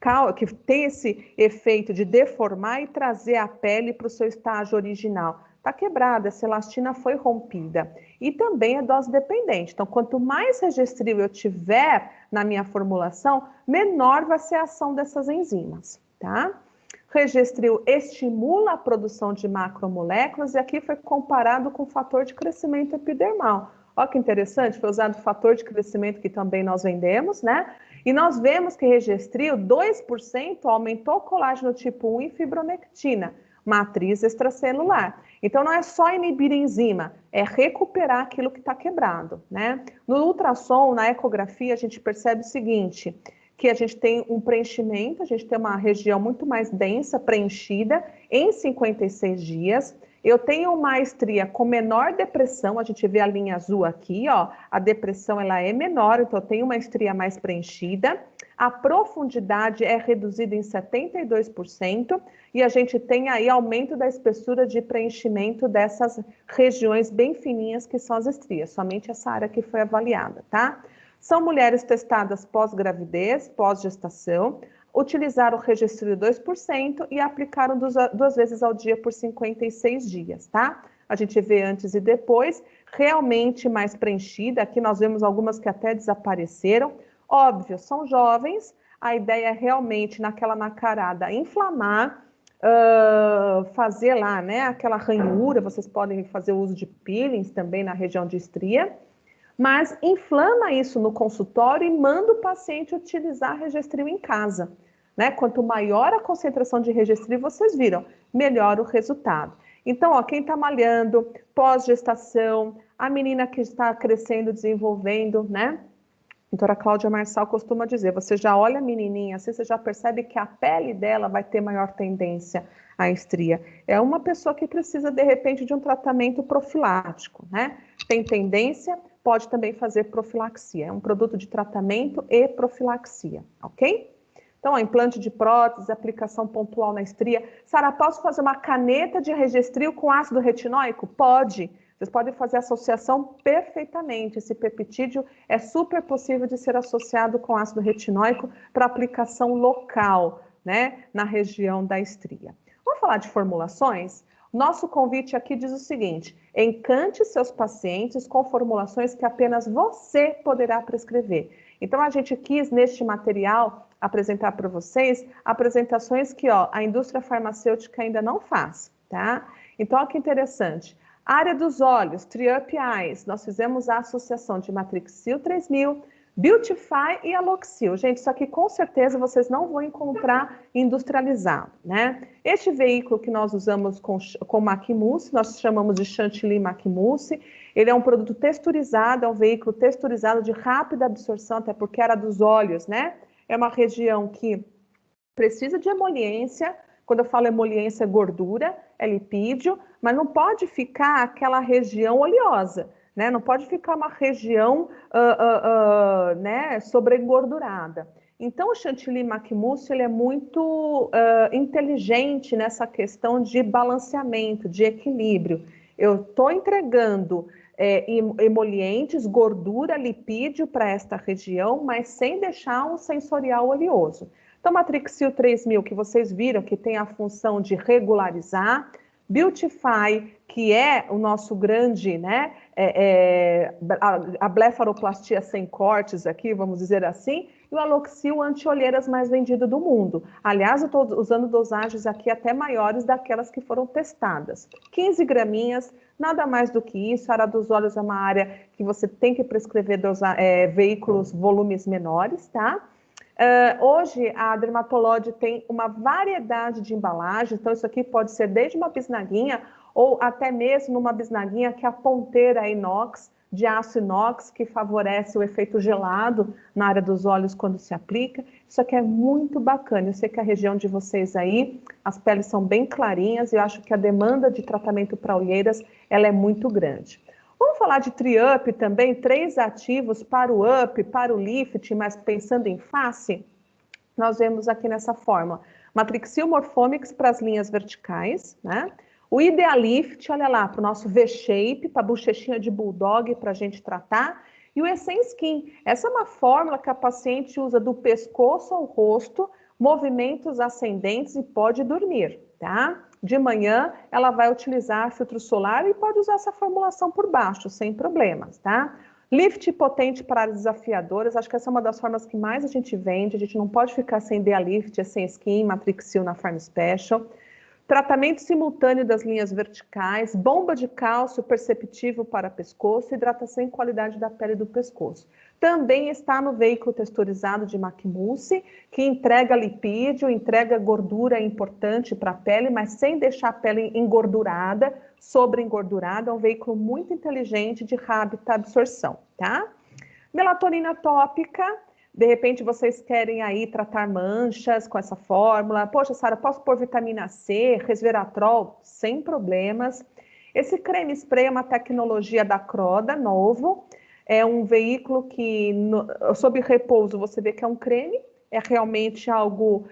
B: tem esse efeito de deformar e trazer a pele para o seu estágio original. Está quebrada, essa elastina foi rompida. E também é dose dependente. Então, quanto mais Regestril eu tiver na minha formulação, menor vai ser a ação dessas enzimas, tá? Regestril estimula a produção de macromoléculas e aqui foi comparado com o fator de crescimento epidermal. Olha que interessante, foi usado o fator de crescimento que também nós vendemos, né? E nós vemos que Regestril, 2% aumentou colágeno tipo 1 e fibronectina, matriz extracelular. Então, não é só inibir enzima, é recuperar aquilo que está quebrado, né? No ultrassom, na ecografia, a gente percebe o seguinte, que a gente tem um preenchimento, a gente tem uma região muito mais densa, preenchida, em 56 dias. Eu tenho uma estria com menor depressão, a gente vê a linha azul aqui, ó, a depressão ela é menor, então eu tenho uma estria mais preenchida. A profundidade é reduzida em 72% e a gente tem aí aumento da espessura de preenchimento dessas regiões bem fininhas que são as estrias, somente essa área que foi avaliada, tá? São mulheres testadas pós-gravidez, pós-gestação, utilizaram o Regestril 2% e aplicaram 2 vezes ao dia por 56 dias, tá? A gente vê antes e depois, realmente mais preenchida, aqui nós vemos algumas que até desapareceram. Óbvio, são jovens, a ideia é realmente naquela macarada inflamar, fazer lá, né, aquela ranhura, vocês podem fazer o uso de peelings também na região de estria, mas inflama isso no consultório e manda o paciente utilizar Regestril em casa, né? Quanto maior a concentração de Regestril, vocês viram, melhor o resultado. Então, ó, quem está malhando, pós-gestação, a menina que está crescendo, desenvolvendo, né? A doutora Cláudia Marçal costuma dizer, você já olha a menininha, assim, você já percebe que a pele dela vai ter maior tendência à estria. É uma pessoa que precisa, de repente, de um tratamento profilático, né? Tem tendência, pode também fazer profilaxia. É um produto de tratamento e profilaxia, ok? Então, ó, implante de prótese, aplicação pontual na estria. Sara, posso fazer uma caneta de Regestril com ácido retinóico? Pode. Vocês podem fazer associação perfeitamente. Esse peptídeo é super possível de ser associado com ácido retinóico para aplicação local, né, na região da estria. Vamos falar de formulações? Nosso convite aqui diz o seguinte, encante seus pacientes com formulações que apenas você poderá prescrever. Então, a gente quis, neste material, apresentar para vocês apresentações que, ó, a indústria farmacêutica ainda não faz, tá? Então, olha que interessante. Área dos olhos, Triup Eyes, nós fizemos a associação de Matrixil 3000, Beautify e Aloxil. Gente, isso aqui com certeza vocês não vão encontrar industrializado, né? Este veículo que nós usamos com Macmousse, nós chamamos de Chantilly Macmousse, ele é um produto texturizado, é um veículo texturizado de rápida absorção, até porque era dos olhos, né? É uma região que precisa de emoliência. Quando eu falo emoliência, é gordura, é lipídio, mas não pode ficar aquela região oleosa, né? Não pode ficar uma região né, sobreengordurada. Então, o Chantilly Macmousse, ele é muito inteligente nessa questão de balanceamento, de equilíbrio. Eu estou entregando emolientes, gordura, lipídio para esta região, mas sem deixar um sensorial oleoso. Então, Matrixil 3000, que vocês viram que tem a função de regularizar, Beautify, que é o nosso grande, né, a blefaroplastia sem cortes aqui, vamos dizer assim, e o Aloxil anti-olheiras mais vendido do mundo. Aliás, eu estou usando dosagens aqui até maiores daquelas que foram testadas. 15 graminhas, nada mais do que isso. A área dos olhos é uma área que você tem que prescrever veículos volumes menores, tá? Hoje, a Dermatolode tem uma variedade de embalagens, então isso aqui pode ser desde uma bisnaguinha ou até mesmo uma bisnaguinha que é a ponteira inox, de aço inox, que favorece o efeito gelado na área dos olhos quando se aplica. Isso aqui é muito bacana. Eu sei que a região de vocês aí, as peles são bem clarinhas e eu acho que a demanda de tratamento para olheiras, ela é muito grande. Vamos falar de Triup também, 3 ativos para o up, para o lift, mas pensando em face, nós vemos aqui nessa forma, Matrixil Morphomix para as linhas verticais, né? O Idealift, olha lá, para o nosso V-Shape, para a bochechinha de bulldog, para a gente tratar, e o Essenskin, essa é uma fórmula que a paciente usa do pescoço ao rosto, movimentos ascendentes e pode dormir, tá? De manhã, ela vai utilizar filtro solar e pode usar essa formulação por baixo, sem problemas, tá? Lift potente para áreas desafiadoras, acho que essa é uma das formas que mais a gente vende, a gente não pode ficar sem Idealift, Essenskin, Matrixil na Farm Special. Tratamento simultâneo das linhas verticais, bomba de cálcio perceptível para pescoço, hidratação e qualidade da pele do pescoço. também está no veículo texturizado de Macmulsi, que entrega lipídio, entrega gordura importante para a pele, mas sem deixar a pele engordurada, sobreengordurada. É um veículo muito inteligente de rápida absorção, tá? Melatonina tópica, de repente vocês querem aí tratar manchas com essa fórmula. Poxa, Sara, posso pôr vitamina C, resveratrol? Sem problemas. Esse creme spray é uma tecnologia da Croda, novo. É um veículo que, sob repouso, você vê que é um creme. É realmente algo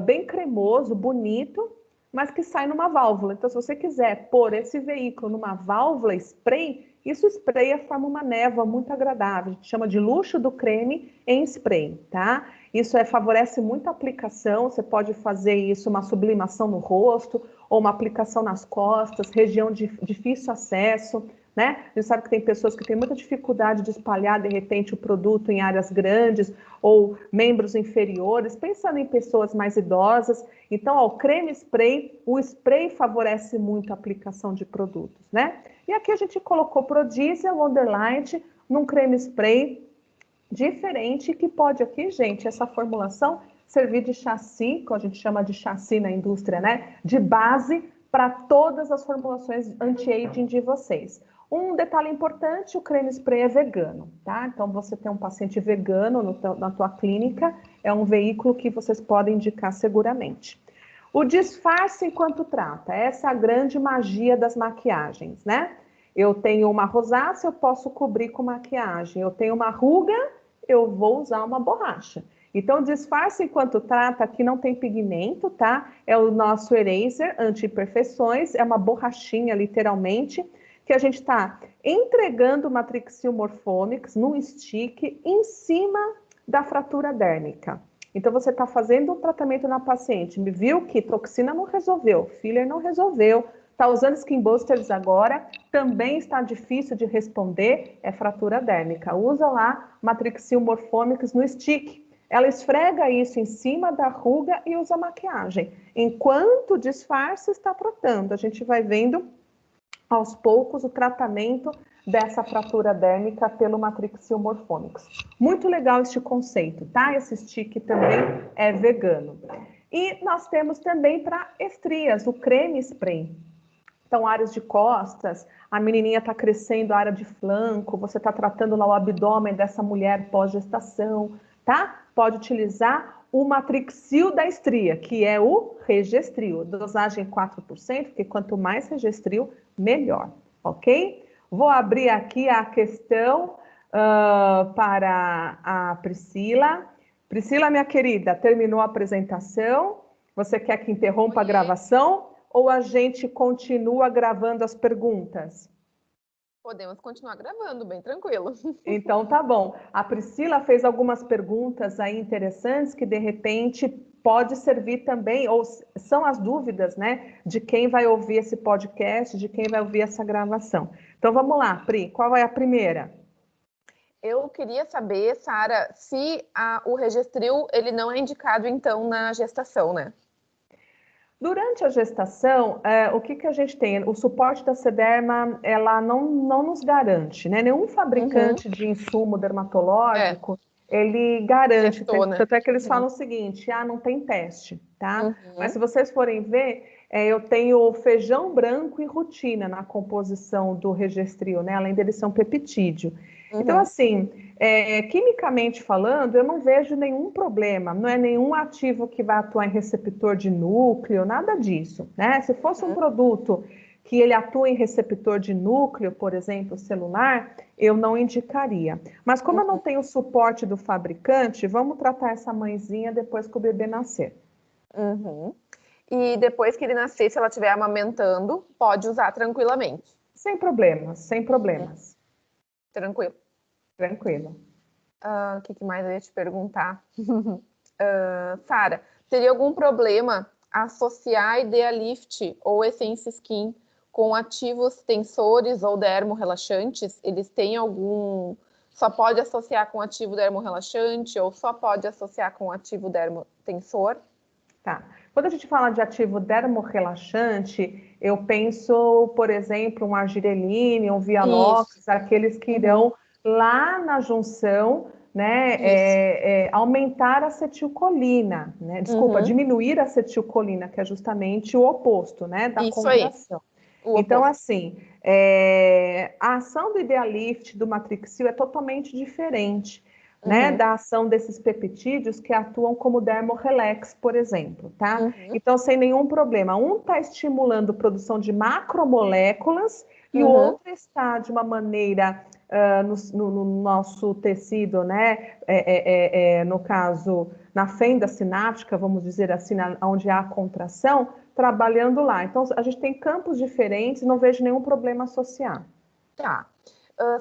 B: bem cremoso, bonito, mas que sai numa válvula. Então, se você quiser pôr esse veículo numa válvula spray, isso espreia, forma uma névoa muito agradável. A gente chama de luxo do creme em spray, tá? Isso favorece muito a aplicação. Você pode fazer isso, uma sublimação no rosto, ou uma aplicação nas costas, região de difícil acesso, né? A gente sabe que tem pessoas que têm muita dificuldade de espalhar, de repente, o produto em áreas grandes ou membros inferiores, pensando em pessoas mais idosas. Então, ó, o creme spray, o spray favorece muito a aplicação de produtos, né? E aqui a gente colocou Prodisia Wonderlight num creme spray diferente, que pode aqui, gente, essa formulação servir de chassi, que a gente chama de chassi na indústria, né? De base para todas as formulações anti-aging de vocês. Um detalhe importante, o creme spray é vegano, tá? Então, você tem um paciente vegano na tua clínica, é um veículo que vocês podem indicar seguramente. O disfarce enquanto trata, essa é a grande magia das maquiagens, né? Eu tenho uma rosácea, eu posso cobrir com maquiagem. Eu tenho uma ruga, eu vou usar uma borracha. Então, disfarce enquanto trata, aqui não tem pigmento, tá? É o nosso eraser anti-imperfeições, é uma borrachinha, literalmente, que a gente está entregando o Matrixil Morphonics num stick em cima da fratura dérmica. Então, você está fazendo um tratamento na paciente, me viu que toxina não resolveu, filler não resolveu, está usando skin boosters agora, também está difícil de responder, é fratura dérmica. Usa lá Matrixil Morphonics no stick. Ela esfrega isso em cima da ruga e usa maquiagem. Enquanto o disfarce está tratando, a gente vai vendo aos poucos o tratamento dessa fratura dérmica pelo Matrixil Morphonics. Muito legal este conceito, tá? Esse stick também é vegano. E nós temos também para estrias, o creme spray. Então, áreas de costas, a menininha está crescendo a área de flanco, você está tratando lá o abdômen dessa mulher pós-gestação, tá? Pode utilizar o Matrixil da estria, que é o Regestril, dosagem 4%, porque quanto mais Regestril, melhor, ok? Vou abrir aqui a questão para a Priscila. Priscila, minha querida, terminou a apresentação? Você quer que interrompa a gravação? Ou a gente continua gravando as perguntas?
A: Podemos continuar gravando, bem tranquilo.
B: Então tá bom. A Priscila fez algumas perguntas aí interessantes que de repente pode servir também, ou são as dúvidas, né, de quem vai ouvir esse podcast, de quem vai ouvir essa gravação. Então vamos lá, Pri, qual é a primeira?
A: Eu queria saber, Sara, se o Regestril ele não é indicado então na gestação, né?
B: Durante a gestação, o que a gente tem? O suporte da Sederma, ela não nos garante, né? Nenhum fabricante de insumo dermatológico, ele garante.
A: Testou, né?
B: Tanto é que eles falam o seguinte, não tem teste, tá?
A: Uhum.
B: Mas se vocês forem ver, eu tenho feijão branco e rutina na composição do Regestril, né? Além dele ser um peptídeo. Então, assim, quimicamente falando, eu não vejo nenhum problema, não é nenhum ativo que vai atuar em receptor de núcleo, nada disso, né? Se fosse um produto que ele atua em receptor de núcleo, por exemplo, celular, eu não indicaria. Mas como eu não tenho o suporte do fabricante, vamos tratar essa mãezinha depois que o bebê nascer.
A: E depois que ele nascer, se ela estiver amamentando, pode usar tranquilamente?
B: Sem problemas, sem problemas.
A: Tranquilo.
B: Tranquilo.
A: O que mais eu ia te perguntar? Sara, teria algum problema associar Idealift ou Essence Skin com ativos tensores ou dermorelaxantes? Eles têm algum... Só pode associar com ativo dermorelaxante ou só pode associar com ativo dermotensor?
B: Tá. Quando a gente fala de ativo dermorelaxante, eu penso, por exemplo, um argireline, um Vialox, aqueles que irão lá na junção, né, aumentar a acetilcolina, né? Desculpa,
A: Uhum.
B: diminuir a acetilcolina, que é justamente o oposto, né, da
A: Isso aí,
B: contração.
A: o
B: Então,
A: oposto.
B: assim, a ação do Idealift, do Matrixil, é totalmente diferente, né,
A: Uhum.
B: da ação desses peptídeos que atuam como dermorelax, por exemplo, tá?
A: Uhum.
B: Então, sem nenhum problema. Um está estimulando a produção de macromoléculas e o
A: Uhum.
B: outro está, de uma maneira, no nosso tecido, né, no caso, na fenda sináptica, vamos dizer assim, onde há a contração, trabalhando lá. Então, a gente tem campos diferentes, não vejo nenhum problema associado.
A: Tá.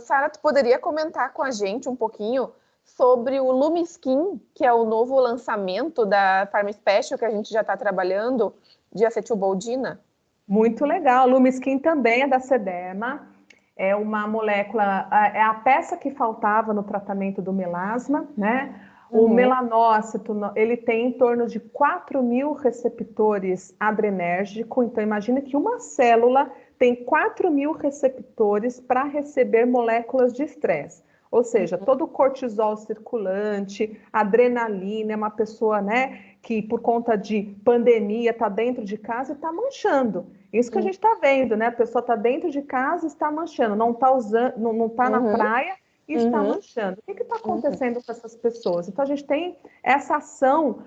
A: Sara, tu poderia comentar com a gente um pouquinho sobre o Lumiskin, que é o novo lançamento da Pharma Special que a gente já está trabalhando, de acetilboldina?
B: Muito legal. Lumiskin também é da Sederma. É uma molécula, é a peça que faltava no tratamento do melasma, né? O
A: Uhum.
B: melanócito, ele tem em torno de 4.000 receptores adrenérgicos. Então, imagina que uma célula tem 4.000 receptores para receber moléculas de estresse. Ou seja, todo o cortisol circulante, adrenalina, é uma pessoa, né, que por conta de pandemia está dentro de casa e está manchando. Isso que a gente está vendo, né? A pessoa está dentro de casa e está manchando, não está usando, não está na
A: Uhum.
B: praia e está
A: Uhum.
B: manchando. O que está
A: Uhum.
B: acontecendo com essas pessoas? Então a gente tem essa ação,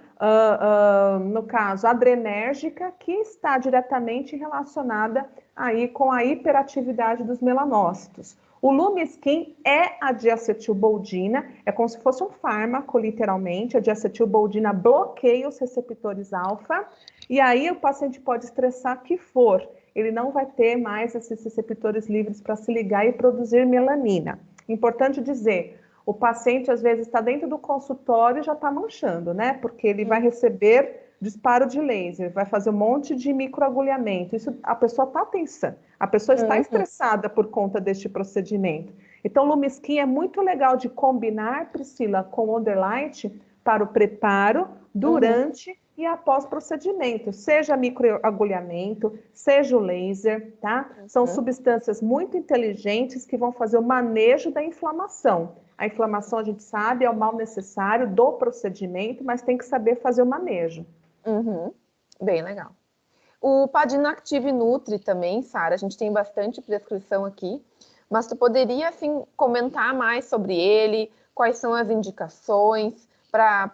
B: no caso, adrenérgica, que está diretamente relacionada aí com a hiperatividade dos melanócitos. O Lumiskin é a diacetilboldina, é como se fosse um fármaco, literalmente. A diacetilboldina bloqueia os receptores alfa, e aí o paciente pode estressar que for, ele não vai ter mais esses receptores livres para se ligar e produzir melanina. Importante dizer, o paciente às vezes está dentro do consultório e já está manchando, né? Porque ele vai receber disparo de laser, vai fazer um monte de microagulhamento. Isso, a pessoa está tensando, a pessoa está
A: Uhum.
B: estressada por conta deste procedimento. Então, o Lumiskin é muito legal de combinar, Priscila, com o Onderlight para o preparo,
A: Uhum.
B: durante e após procedimento, seja microagulhamento, seja o laser, tá? São
A: Uhum.
B: substâncias muito inteligentes que vão fazer o manejo da inflamação. A inflamação, a gente sabe, é o mal necessário do procedimento, mas tem que saber fazer o manejo.
A: Uhum. Bem legal. O Padina Active Nutri também, Sara, a gente tem bastante prescrição aqui, mas tu poderia, assim, comentar mais sobre ele, quais são as indicações, para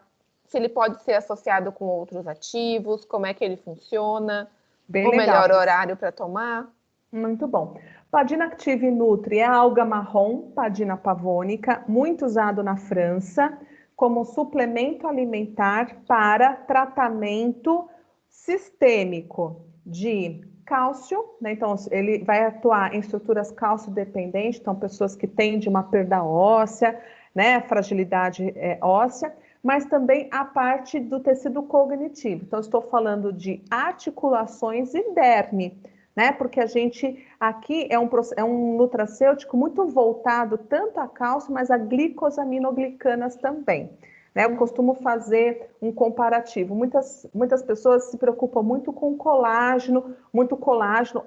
A: se ele pode ser associado com outros ativos, como é que ele funciona,
B: Bem
A: o
B: legal,
A: melhor
B: Priscila.
A: horário para tomar?
B: Muito bom. Padina Active Nutri é a alga marrom, Padina pavonica, muito usado na França como suplemento alimentar para tratamento sistêmico de cálcio, né? Então, ele vai atuar em estruturas cálcio-dependentes, então, pessoas que têm de uma perda óssea, né? Fragilidade óssea, mas também a parte do tecido cognitivo. Então, estou falando de articulações e derme, né? Porque a gente aqui é um nutracêutico muito voltado tanto a cálcio, mas a glicosaminoglicanas também. Né? Eu costumo fazer um comparativo. Muitas pessoas se preocupam muito com colágeno,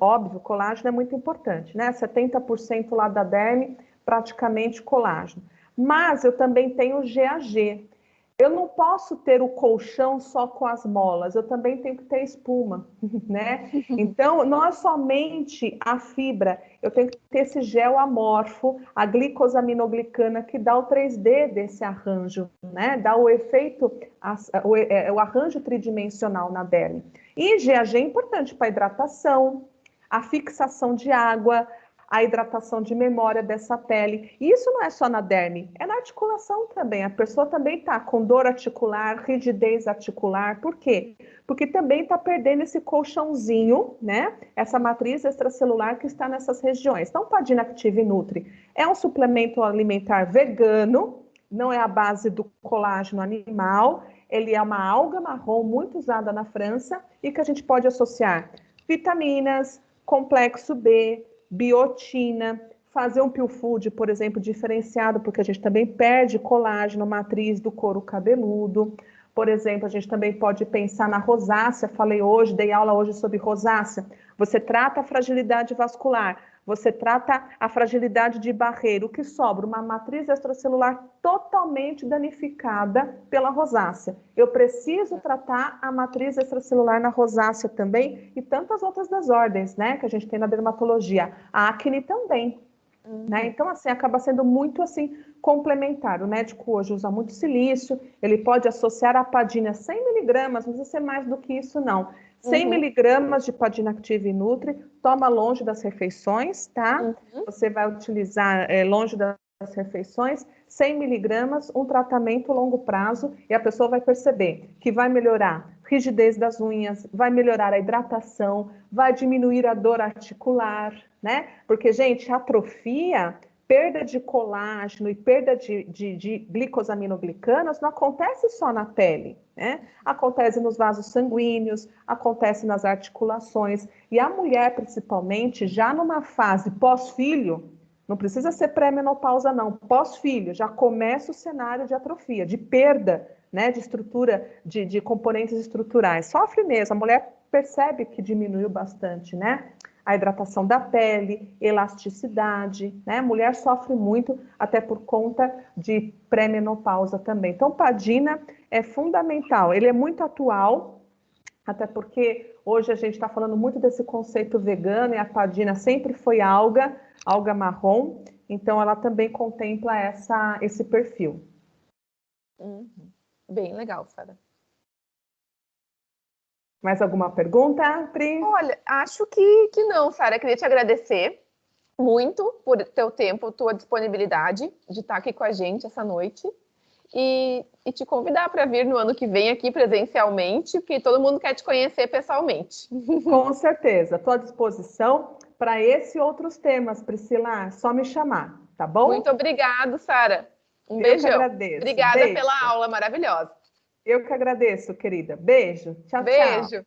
B: óbvio, colágeno é muito importante, né? 70% lá da derme, praticamente colágeno. Mas eu também tenho GAG. Eu não posso ter o colchão só com as molas, eu também tenho que ter espuma, né? Então, não é somente a fibra, eu tenho que ter esse gel amorfo, a glicosaminoglicana, que dá o 3D desse arranjo, né? Dá o efeito, o arranjo tridimensional na derme. E GAG é importante para hidratação, a fixação de água, a hidratação de memória dessa pele. E isso não é só na derme, é na articulação também. A pessoa também está com dor articular, rigidez articular. Por quê? Porque também está perdendo esse colchãozinho, né? Essa matriz extracelular que está nessas regiões. Então, Padina Active Nutri é um suplemento alimentar vegano, não é a base do colágeno animal. Ele é uma alga marrom muito usada na França e que a gente pode associar vitaminas, complexo B, biotina, fazer um peel food, por exemplo, diferenciado, porque a gente também perde colágeno, matriz do couro cabeludo. Por exemplo, a gente também pode pensar na rosácea, falei hoje, dei aula hoje sobre rosácea. Você trata a fragilidade vascular, você trata a fragilidade de barreira, o que sobra? Uma matriz extracelular totalmente danificada pela rosácea. Eu preciso tratar a matriz extracelular na rosácea também e tantas outras desordens, né, que a gente tem na dermatologia. A acne também. Né? Então, assim, acaba sendo muito assim complementar. O médico hoje usa muito silício, ele pode associar a padina 100 miligramas, não precisa ser mais do que isso, não. 100 miligramas de Padina Active Nutri, toma longe das refeições, tá? Você vai utilizar longe das refeições, 100 miligramas, um tratamento a longo prazo, e a pessoa vai perceber que vai melhorar a rigidez das unhas, vai melhorar a hidratação, vai diminuir a dor articular, né? Porque, gente, atrofia, perda de colágeno e perda de glicosaminoglicanas não acontece só na pele, né? Acontece nos vasos sanguíneos, acontece nas articulações. E a mulher, principalmente, já numa fase pós-filho, não precisa ser pré-menopausa, não, pós-filho, já começa o cenário de atrofia, de perda, né, de estrutura, de componentes estruturais. Sofre mesmo, a mulher percebe que diminuiu bastante, né? A hidratação da pele, elasticidade, né? A mulher sofre muito, até por conta de pré-menopausa também. Então, Padina é fundamental, ele é muito atual, até porque hoje a gente está falando muito desse conceito vegano e a Padina sempre foi alga marrom, então ela também contempla esse perfil.
A: Bem legal, Sara.
B: Mais alguma pergunta, Pri?
A: Olha, acho que não, Sara. Queria te agradecer muito por teu tempo, tua disponibilidade de estar aqui com a gente essa noite e te convidar para vir no ano que vem aqui presencialmente, porque todo mundo quer te conhecer pessoalmente.
B: Com certeza, estou à disposição para esse e outros temas, Priscila, só me chamar, tá bom?
A: Muito obrigada, Sara.
B: Eu
A: beijão.
B: que agradeço.
A: Obrigada
B: Beijo.
A: pela aula maravilhosa.
B: Eu que agradeço, querida. Beijo. Tchau,
A: Beijo.
B: tchau.